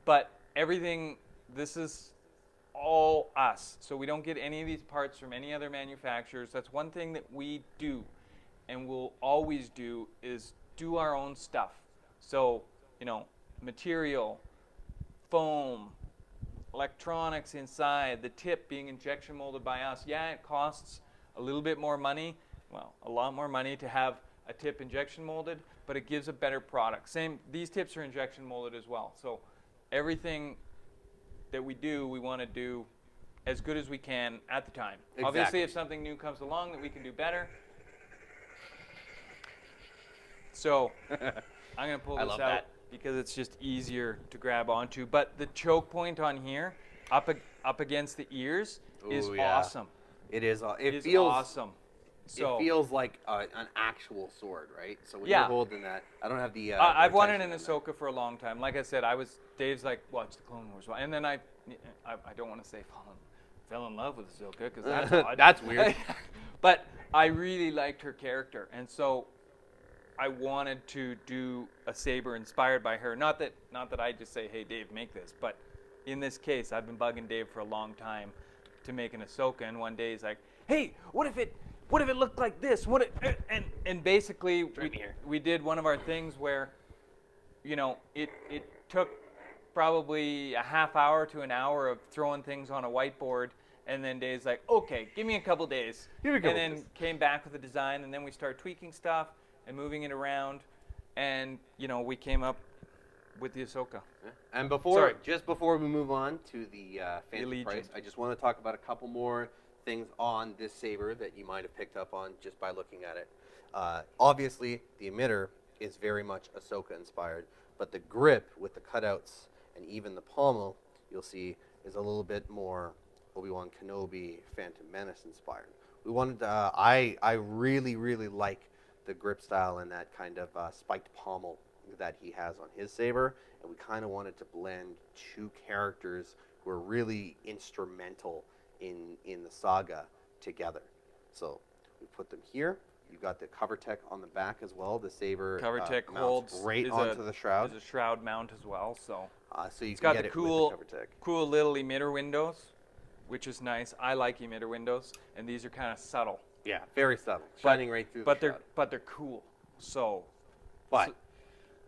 But everything, this is all us. So we don't get any of these parts from any other manufacturers. That's one thing that we do and will always do, is do our own stuff. So, you know, material, foam, electronics inside, the tip being injection molded by us. Yeah, it costs a little bit more money, well, a lot more money to have a tip injection molded, but it gives a better product. Same, these tips are injection molded as well. So everything that we do, we want to do as good as we can at the time. Exactly. Obviously, if something new comes along that we can do better. So I'm going to pull this out because it's just easier to grab onto. But the choke point on here, up against the ears, is awesome. It is. It feels awesome. So, it feels like an actual sword, right? So when you're holding that, I don't have the. I've wanted an Ahsoka for a long time. Like I said, Dave's like, watch the Clone Wars, and then I don't want to say fell in love with Ahsoka because that's odd. That's weird. But I really liked her character, and so I wanted to do a saber inspired by her. Not that I just say, hey Dave, make this, but in this case, I've been bugging Dave for a long time to make an Ahsoka, and one day he's like, hey, what if it looked like this? And basically we did one of our things where, you know, it took probably a half hour to an hour of throwing things on a whiteboard, and then Dave's like, okay, give me a couple days. And then came back with a design, and then we started tweaking stuff and moving it around, and, you know, we came up with the Ahsoka. Yeah. And just before we move on to the fancy price, I just want to talk about a couple more things on this saber that you might have picked up on just by looking at it. Obviously, the emitter is very much Ahsoka inspired, but the grip with the cutouts and even the pommel, you'll see, is a little bit more Obi-Wan Kenobi, Phantom Menace inspired. We wanted to, I really, really like the grip style and that kind of spiked pommel that he has on his saber, and we kind of wanted to blend two characters who are really instrumental in the saga together. So we put them here. You've got the cover tech on the back as well. The saber cover tech mounts holds right onto the shroud. There's a shroud mount as well, so so you it's can got get the it cool, with the cover tech. cool little emitter windows, which is nice. I like emitter windows, and these are kind of subtle. Yeah, very subtle, shining right through the shroud. But they're cool. So, but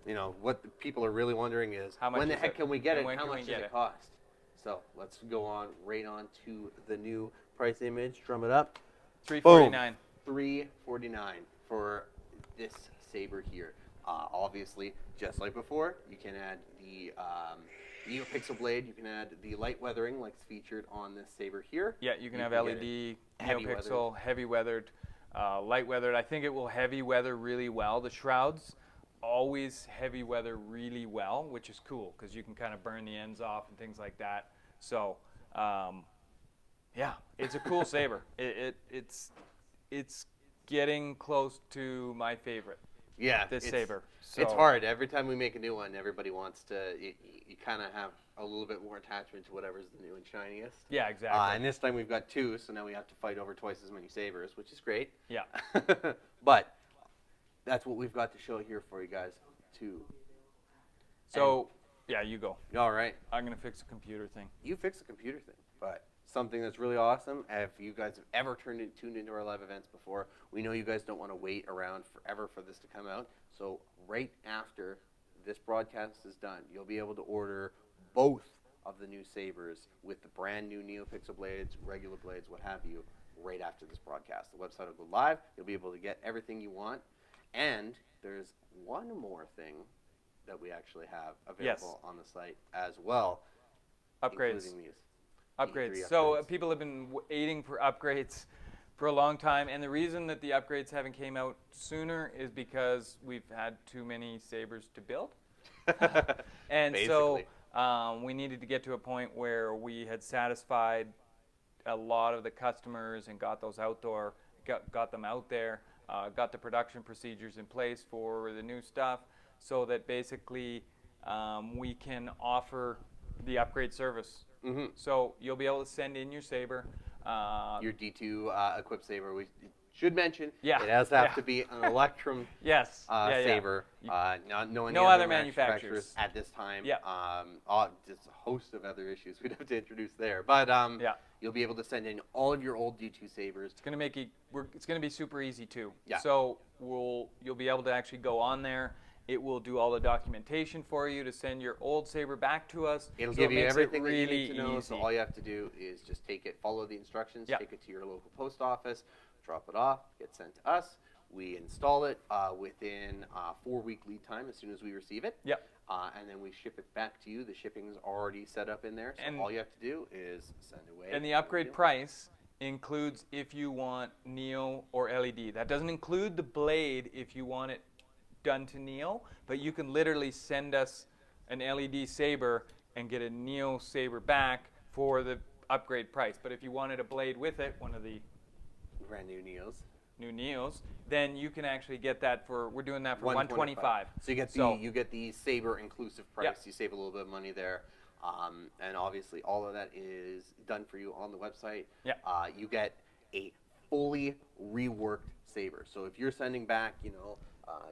you know what the people are really wondering is when the heck can we get it? How much does it cost? So let's go on right on to the new price image. Drum it up. $349. $349 for this saber here. Obviously, just like before, you can add the neopixel blade. You can add the light weathering, like it's featured on this saber here. Yeah, you can have LED, neopixel, heavy weathered, light weathered. I think it will heavy weather really well. The shrouds always heavy weather really well, which is cool because you can kind of burn the ends off and things like that. So, yeah, it's a cool saber. It's getting close to my favorite. Yeah, this saber. So it's hard. Every time we make a new one, everybody wants to. You kind of have a little bit more attachment to whatever's the new and shiniest. Yeah, exactly. And this time we've got two, so now we have to fight over twice as many sabers, which is great. Yeah. But that's what we've got to show here for you guys, too. So, yeah, you go. All right. I'm going to fix the computer thing. You fix the computer thing, but something that's really awesome, if you guys have ever tuned into our live events before, we know you guys don't want to wait around forever for this to come out. So right after this broadcast is done, you'll be able to order both of the new sabers with the brand new NeoPixel blades, regular blades, what have you, right after this broadcast. The website will go live. You'll be able to get everything you want. And there's one more thing that we actually have available on the site as well. Upgrades. Including these. Upgrades. So people have been waiting for upgrades for a long time, and the reason that the upgrades haven't came out sooner is because we've had too many sabers to build. And basically. So we needed to get to a point where we had satisfied a lot of the customers and got those outdoor, got them out there, got the production procedures in place for the new stuff, so that basically we can offer the upgrade service. Mm-hmm. So you'll be able to send in your saber. Your D2 equipped saber. We should mention it does have to be an Electrum saber. No other manufacturers at this time. Yeah. Just a host of other issues we'd have to introduce there. But you'll be able to send in all of your old D2 sabers. It's going to make it. It's going to be super easy too. Yeah. So you'll be able to actually go on there. It will do all the documentation for you to send your old saber back to us. It'll give you everything really that you need to know. Easy. So all you have to do is just take it, follow the instructions, Yep. take it to your local post office, drop it off, get sent to us. We install it within 4-week lead time as soon as we receive it. Yep. And then we ship it back to you. The shipping's already set up in there. So all you have to do is send away. And the upgrade price includes if you want Neo or LED. That doesn't include the blade if you want it done to Neo, but you can literally send us an LED saber and get a Neo saber back for the upgrade price. But if you wanted a blade with it, one of the brand new Neos, then you can actually get that for, we're doing that for $125. So you get the saber inclusive price. Yep. You save a little bit of money there. And obviously all of that is done for you on the website. Yep. You get a fully reworked saber. So if you're sending back,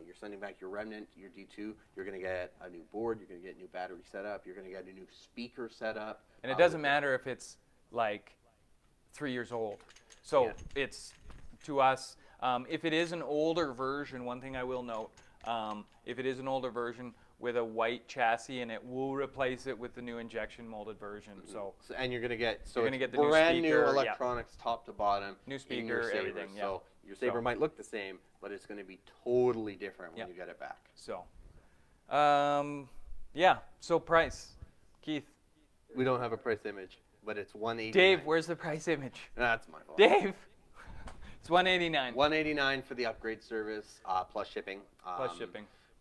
you're sending back your Remnant, your D2, you're going to get a new board, you're going to get a new battery setup, you're going to get a new speaker setup. And it doesn't matter if it's like 3 years old. So it's, to us, if it is an older version, one thing I will note, if it is an older version with a white chassis, and it will replace it with the new injection molded version. Mm-hmm. And you're going to get the brand new speaker, new electronics top to bottom. New speaker, everything. So your saber might look the same, but it's going to be totally different when you get it back. So, so price. Keith. We don't have a price image, but it's $189. Dave, where's the price image? That's my fault. Dave. It's $189. $189 for the upgrade service plus shipping.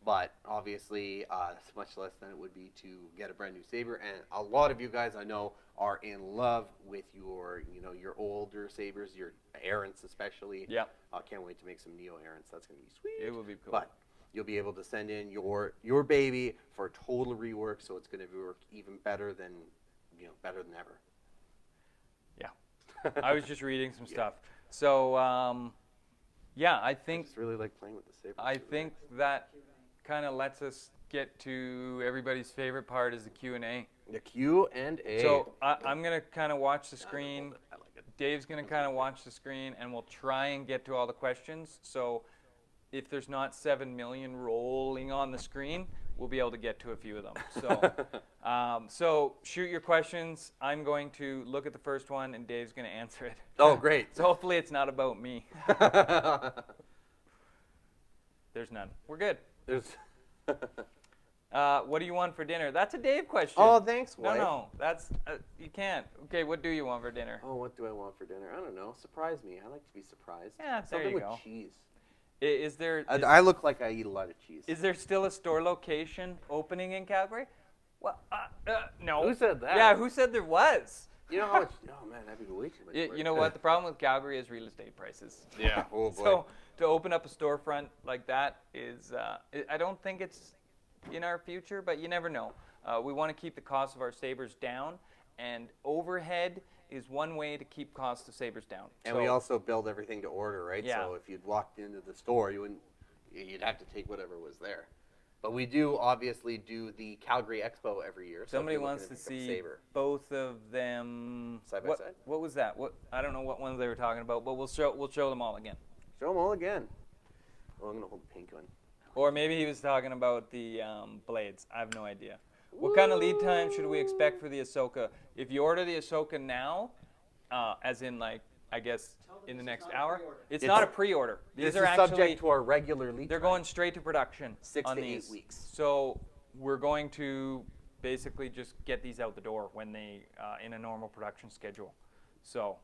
but obviously it's much less than it would be to get a brand new Saber. And a lot of you guys I know are in love with your, your older Sabers, your errants especially. Yeah. I can't wait to make some Neo errants. That's gonna be sweet. It will be cool. But you'll be able to send in your baby for a total rework, so it's gonna work even better than better than ever. Yeah. I was just reading some stuff. So yeah, I think I just really like playing with the Saber. I think that kind of lets us get to everybody's favorite part is the Q&A. The Q&A. So I'm going to kind of watch the screen. I like it. Dave's going to kind of watch the screen, and we'll try and get to all the questions. So if there's not 7 million rolling on the screen, we'll be able to get to a few of them. So, so shoot your questions. I'm going to look at the first one, and Dave's going to answer it. Oh, great. So hopefully it's not about me. There's none. We're good. There's. What do you want for dinner? That's a Dave question. Oh, thanks, wife. No, that's you can't. Okay, what do you want for dinner? Oh, what do I want for dinner? I don't know. Surprise me. I like to be surprised. Yeah, there Something you with go. cheese. Is there? I look like I eat a lot of cheese. Is there still a store location opening in Calgary? Well, no. Who said that? Yeah, who said there was? You know how much? Oh man, that'd be way too much work. You know what? The problem with Calgary is real estate prices. Yeah. Oh boy. So to open up a storefront like that is, I don't think it's in our future, but you never know. We want to keep the cost of our Sabers down, and overhead is one way to keep costs of Sabers down. And we also build everything to order, right? Yeah. So if you'd walked into the store, you'd have to take whatever was there. But we do obviously do the Calgary Expo every year. So somebody wants to see both of them side by side. What was that? I don't know what ones they were talking about, but we'll show them all again. Show them all again. Oh, I'm gonna hold the pink one. Or maybe he was talking about the blades. I have no idea. What kind of lead time should we expect for the Ahsoka? If you order the Ahsoka now, as in like, I guess in the next hour, it's not a pre-order. These are actually subject to our regular lead time. They're going straight to production. 6 to 8 weeks. So we're going to basically just get these out the door when they in a normal production schedule. So,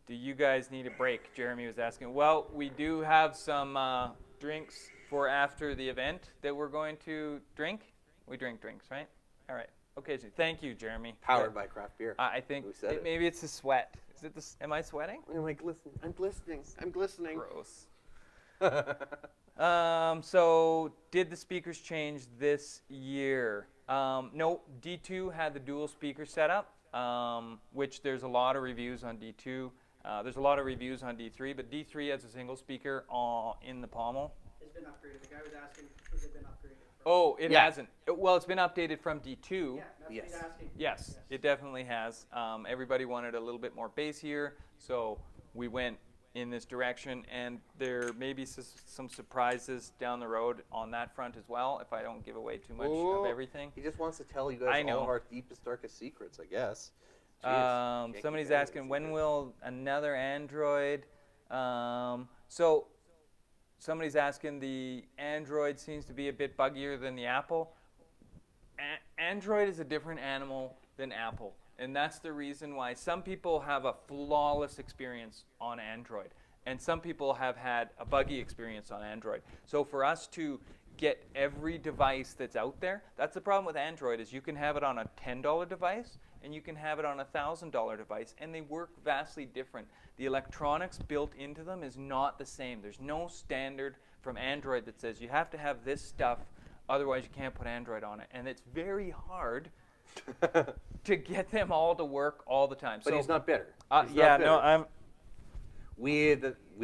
do you guys need a break? Jeremy was asking. Well, we do have some drinks for after the event that we're going to drink. We drink drinks, right? All right. Okay. So thank you, Jeremy. Powered by craft beer. I think maybe it's the sweat. Is it the? Am I sweating? I'm like, listen. I'm glistening. I'm glistening. Gross. So did the speakers change this year? No. D2 had the dual speaker setup, which there's a lot of reviews on D2. There's a lot of reviews on D3, but D3 has a single speaker in the pommel. It's been upgraded. The guy was asking, has it been upgraded? Oh, it hasn't. Well, it's been updated from D2. Yeah, that's what he's asking. Yes, it definitely has. Everybody wanted a little bit more bass here, so we went in this direction, and there may be some surprises down the road on that front as well, if I don't give away too much of everything. He just wants to tell you guys all of our deepest, darkest secrets, I guess. Somebody's asking, when will another Android? So somebody's asking, the Android seems to be a bit buggier than the Apple. Android is a different animal than Apple. And that's the reason why some people have a flawless experience on Android. And some people have had a buggy experience on Android. So for us to get every device that's out there, that's the problem with Android, is you can have it on a $10 device and you can have it on a $1,000 device, and they work vastly different. The electronics built into them is not the same. There's no standard from Android that says you have to have this stuff, otherwise you can't put Android on it. And it's very hard to get them all to work all the time. But he's not bitter. We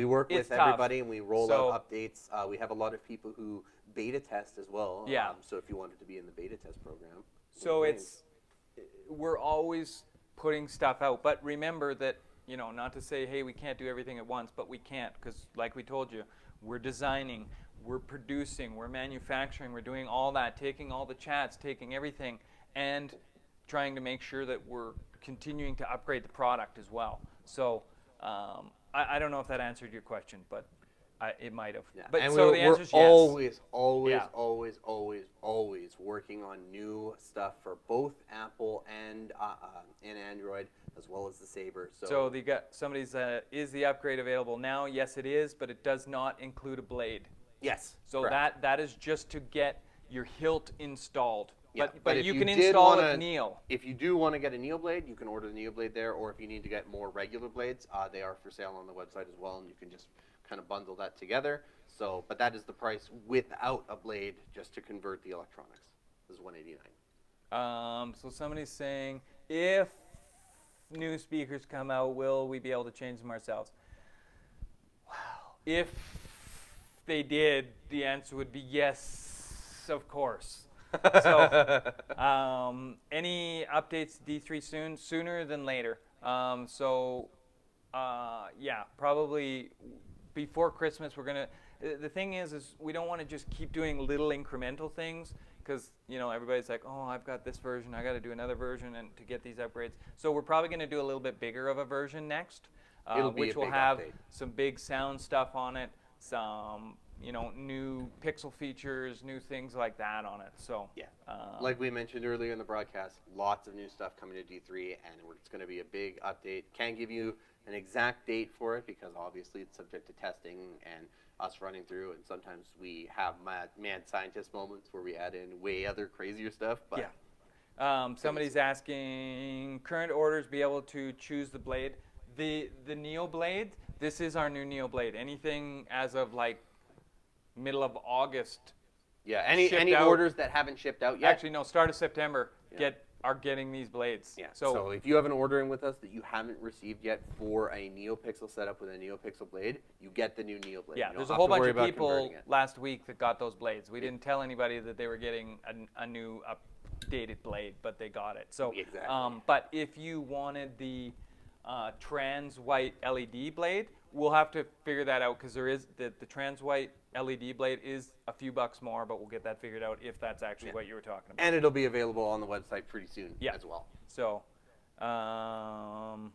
work with everybody, and we roll out updates. We have a lot of people who beta test as well. Yeah. So if you wanted to be in the beta test program. So we're always putting stuff out. But remember that, not to say, hey, we can't do everything at once, but we can't, because like we told you, we're designing, we're producing, we're manufacturing, we're doing all that, taking all the chats, taking everything, and trying to make sure that we're continuing to upgrade the product as well. So I don't know if that answered your question, but it might have. Yeah. But and so the answer is yes. always working on new stuff for both Apple and Android, as well as the Saber. So somebody's is the upgrade available now? Yes, it is, but it does not include a blade. Yes. So that is just to get your hilt installed. Yeah, but you can install it Neo. If you do want to get a Neo blade, you can order the Neo blade there, or if you need to get more regular blades, they are for sale on the website as well, and you can just kind of bundle that together. So, but that is the price without a blade, just to convert the electronics. This is $189. So somebody's saying, if new speakers come out, will we be able to change them ourselves? Wow. If they did, the answer would be yes, of course. So, any updates to D3 soon? Sooner than later. Yeah, probably before Christmas. We're gonna. The thing is we don't want to just keep doing little incremental things, because everybody's like, oh, I've got this version, I got to do another version and to get these upgrades. So we're probably going to do a little bit bigger of a version next, which will have some big sound stuff on it, some new pixel features, new things like that on it. So yeah, like we mentioned earlier in the broadcast, lots of new stuff coming to D3, and it's going to be a big update. Can't give you an exact date for it because obviously it's subject to testing and us running through, and sometimes we have mad scientist moments where we add in way other crazier stuff. But yeah. Somebody's asking, current orders be able to choose the blade. The Neo blade, this is our new Neo blade. Anything as of like middle of August. Yeah, any orders that haven't shipped out yet? Actually, no, start of September are getting these blades. Yeah. So if you have an order in with us that you haven't received yet for a NeoPixel setup with a NeoPixel blade, you get the new Neo blade. Yeah, there's a whole bunch of people last week that got those blades. We didn't tell anybody that they were getting a new updated blade, but they got it. So, exactly. But if you wanted the trans white LED blade, we'll have to figure that out, because there is the trans white LED blade is a few bucks more, but we'll get that figured out if that's actually what you were talking about. And it'll be available on the website pretty soon as well. So, will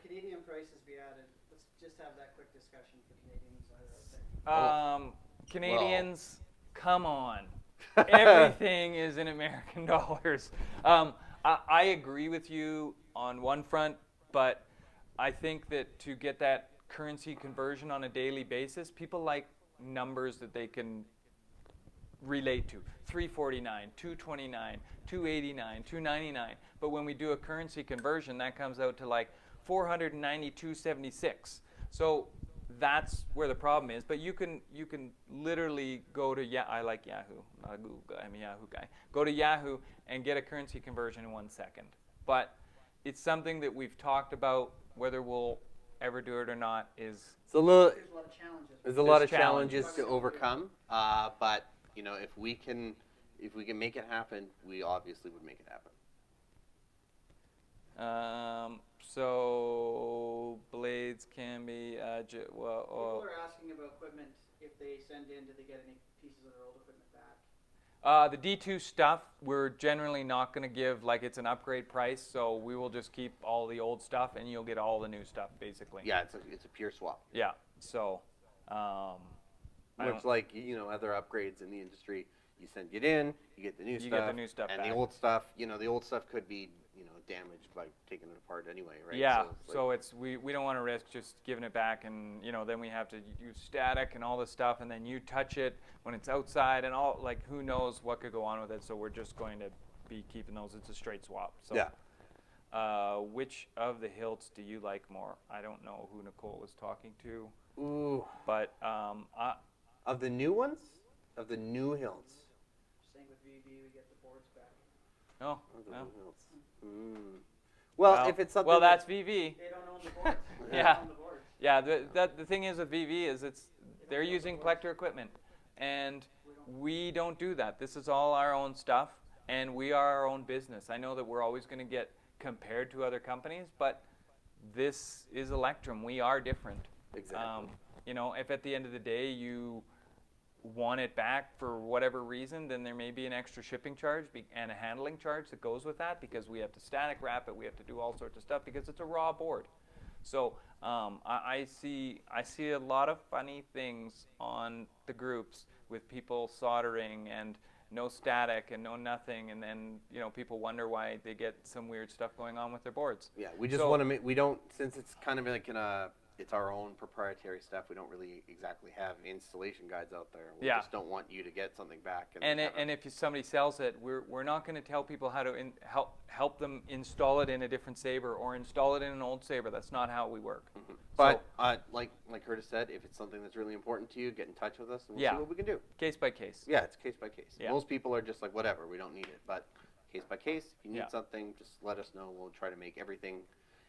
Canadian prices be added? Let's just have that quick discussion for Canadians. Canadians, come on. Everything is in American dollars. I agree with you on one front, but I think that to get that currency conversion on a daily basis, people like numbers that they can relate to. 349, 229, 289, 299. But when we do a currency conversion, that comes out to like 492.76. So that's where the problem is. But you can literally go to I like Yahoo. Not a Google guy, I'm a Yahoo guy. Go to Yahoo and get a currency conversion in 1 second. But it's something that we've talked about. Whether we'll ever do it or not is there's a lot of challenges. Challenges to overcome. But if we can make it happen, we obviously would make it happen. So blades can be people are asking about equipment. If they send in, do they get any pieces of their old equipment back? The D2 stuff, we're generally not going to give like it's an upgrade price, so we will just keep all the old stuff and you'll get all the new stuff basically. Yeah, it's a pure swap. Yeah, so much like other upgrades in the industry, you send it in, you get the new stuff. You get the new stuff and back. the old stuff, the old stuff could be damaged by taking it apart anyway, right? Yeah, so it's we don't want to risk just giving it back, and then we have to use static and all this stuff, and then you touch it when it's outside and all, like, who knows what could go on with it. So we're just going to be keeping those. It's a straight swap. So yeah. Which of the hilts do you like more? I don't know who Nicole was talking to. Ooh. But of the new ones, of the new hilts. Same with VB, we get the boards back. Oh. The new hilts. Well, if it's something. Well, that's VV. They don't own the boards. Yeah. Yeah. The thing is with VV is they're using Plector equipment, and we don't do that. This is all our own stuff, and we are our own business. I know that we're always going to get compared to other companies, but this is Electrum. We are different. Exactly. If at the end of the day you want it back for whatever reason, then there may be an extra shipping charge and a handling charge that goes with that, because we have to static wrap it, we have to do all sorts of stuff because it's a raw board. So I see a lot of funny things on the groups with people soldering and no static and no nothing, and then people wonder why they get some weird stuff going on with their boards. Yeah, we just want to make, we don't, since it's kind of like in a it's our own proprietary stuff. We don't really exactly have installation guides out there. We Yeah. just don't want you to get something back. And if somebody sells it, we're not going to tell people how to help them install it in a different Saber or install it in an old Saber. That's not how we work. Mm-hmm. But like Curtis said, if it's something that's really important to you, get in touch with us and we'll see what we can do. Case by case. Yeah, it's case by case. Yeah. Most people are just like, whatever, we don't need it. But case by case, if you need Yeah. something, just let us know. We'll try to make everything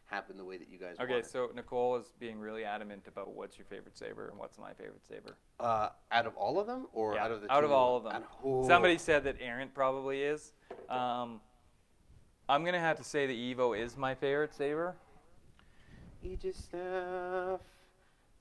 happen the way that you guys want Okay, it. so Nicole is being really adamant about what's your favorite Saber and what's my favorite Saber. Out of all of them, or Yeah, out of the out two? of all of them. Somebody said that Errant probably is. I'm going to have to say the Evo is my favorite Saber. Aegis staff,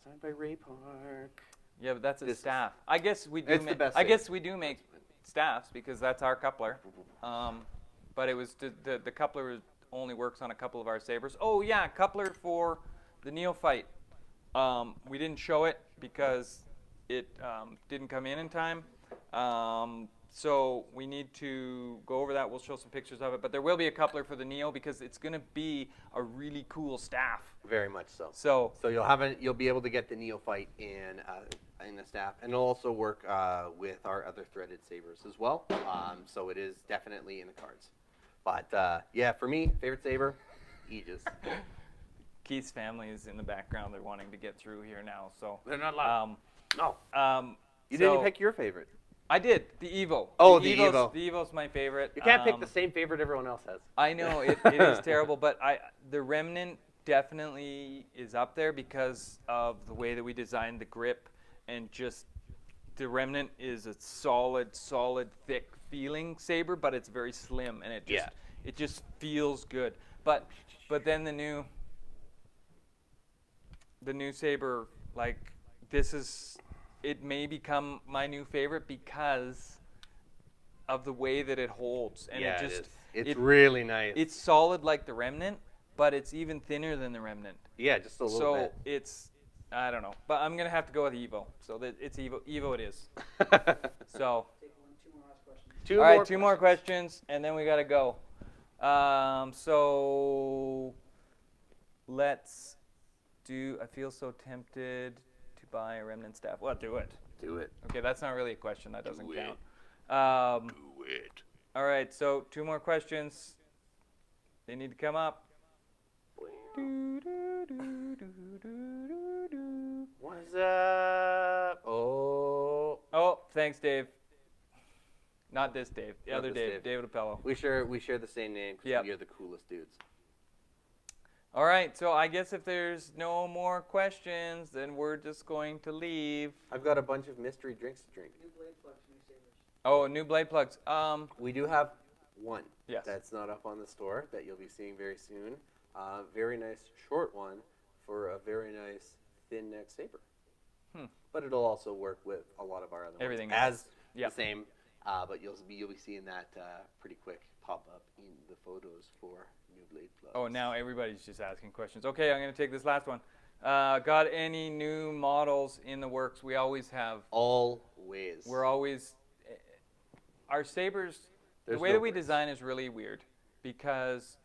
signed by Ray Park. Yeah, but that's a staff. I guess we do. It's the best I guess we do make staffs because that's our coupler. But it was the coupler only works on a couple of our Sabers. Oh yeah, coupler for the Neophyte. We didn't show it because it didn't come in time. So we need to go over that. We'll show some pictures of it. But there will be a coupler for the Neo because it's going to be a really cool staff. Very much so. So you'll be able to get the Neophyte in the staff, and it'll also work with our other threaded sabers as well. So it is definitely in the cards. But yeah, for me, favorite Saber, Aegis. Keith's family is in the background. They're wanting to get through here now. So they're not loud. No. You so didn't pick your favorite. I did. The Evo. Oh, the Evo. The Evo's my favorite. You can't pick the same favorite everyone else has. I know. It is terrible. But the Remnant definitely is up there because of the way that we designed the grip. And just the Remnant is a solid, thick feeling Saber, but it's very slim. And it just feels good. But then the new Saber, like, it may become my new favorite because of the way that it holds. And yeah, it's really nice. It's solid like the Remnant, but it's even thinner than the Remnant. Yeah, just a little bit. So it's, I don't know. But I'm going to have to go with Evo. So it's Evo. Evo it is. So. All right, two more questions, and then we got to go. So let's do, I feel so tempted to buy a Remnant staff. Well, do it. Do it. Okay, that's not really a question. That doesn't count. Do it. All right, so two more questions. They need to come up. What's up? Oh, thanks, Dave. Not this Dave. The Not other this Dave. David Apello. We share the same name because we are the coolest dudes. All right, so I guess if there's no more questions, then we're just going to leave. I've got a bunch of mystery drinks to drink. New blade plugs, new sabers. Oh, new blade plugs. We do have one. Yes. That's not up on the store that you'll be seeing very soon. Very nice short one for a very nice thin neck Saber. But it'll also work with a lot of our other Everything ones else. as the same. But you'll be seeing that pretty quick pop up in the photos for new blade plugs. Oh, now everybody's just asking questions. Okay, I'm going to take this last one. Got any new models in the works? We always have. Always. We're always. Our Sabers, the way that we design is really weird because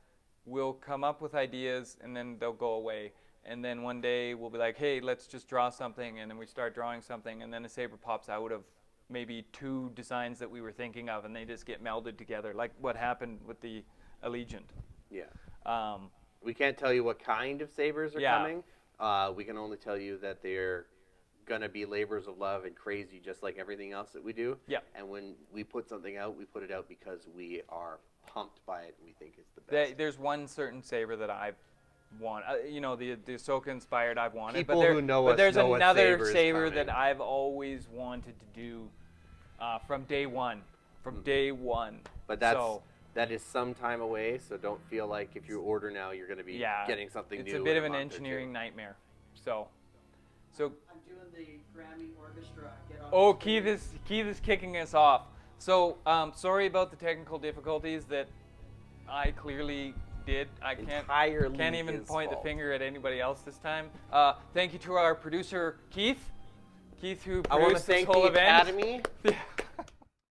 we'll come up with ideas and then they'll go away. And then one day we'll be like, hey, let's just draw something. And then we start drawing something. And then a Saber pops out of maybe two designs that we were thinking of. And they just get melded together, like what happened with the Allegiant. Yeah. We can't tell you what kind of Sabers are coming. We can only tell you that they're going to be labors of love and crazy just like everything else that we do. Yeah. And when we put something out, we put it out because we are pumped by it and we think it's the best. There's one certain Saber that I've wanted. You know, the Ahsoka inspired I've wanted. People who know us there's know another what Saber coming. that I've always wanted to do from day one. From day one. But that is some time away, so don't feel like if you order now you're going to be getting something new. It's a bit of an engineering nightmare. So I'm doing the Grammy Orchestra. Oh, Keith is kicking us off. So sorry about the technical difficulties that I clearly did. I can't even point the finger at anybody else this time. Thank you to our producer Keith. Keith, who produced this whole event. I want to thank the Academy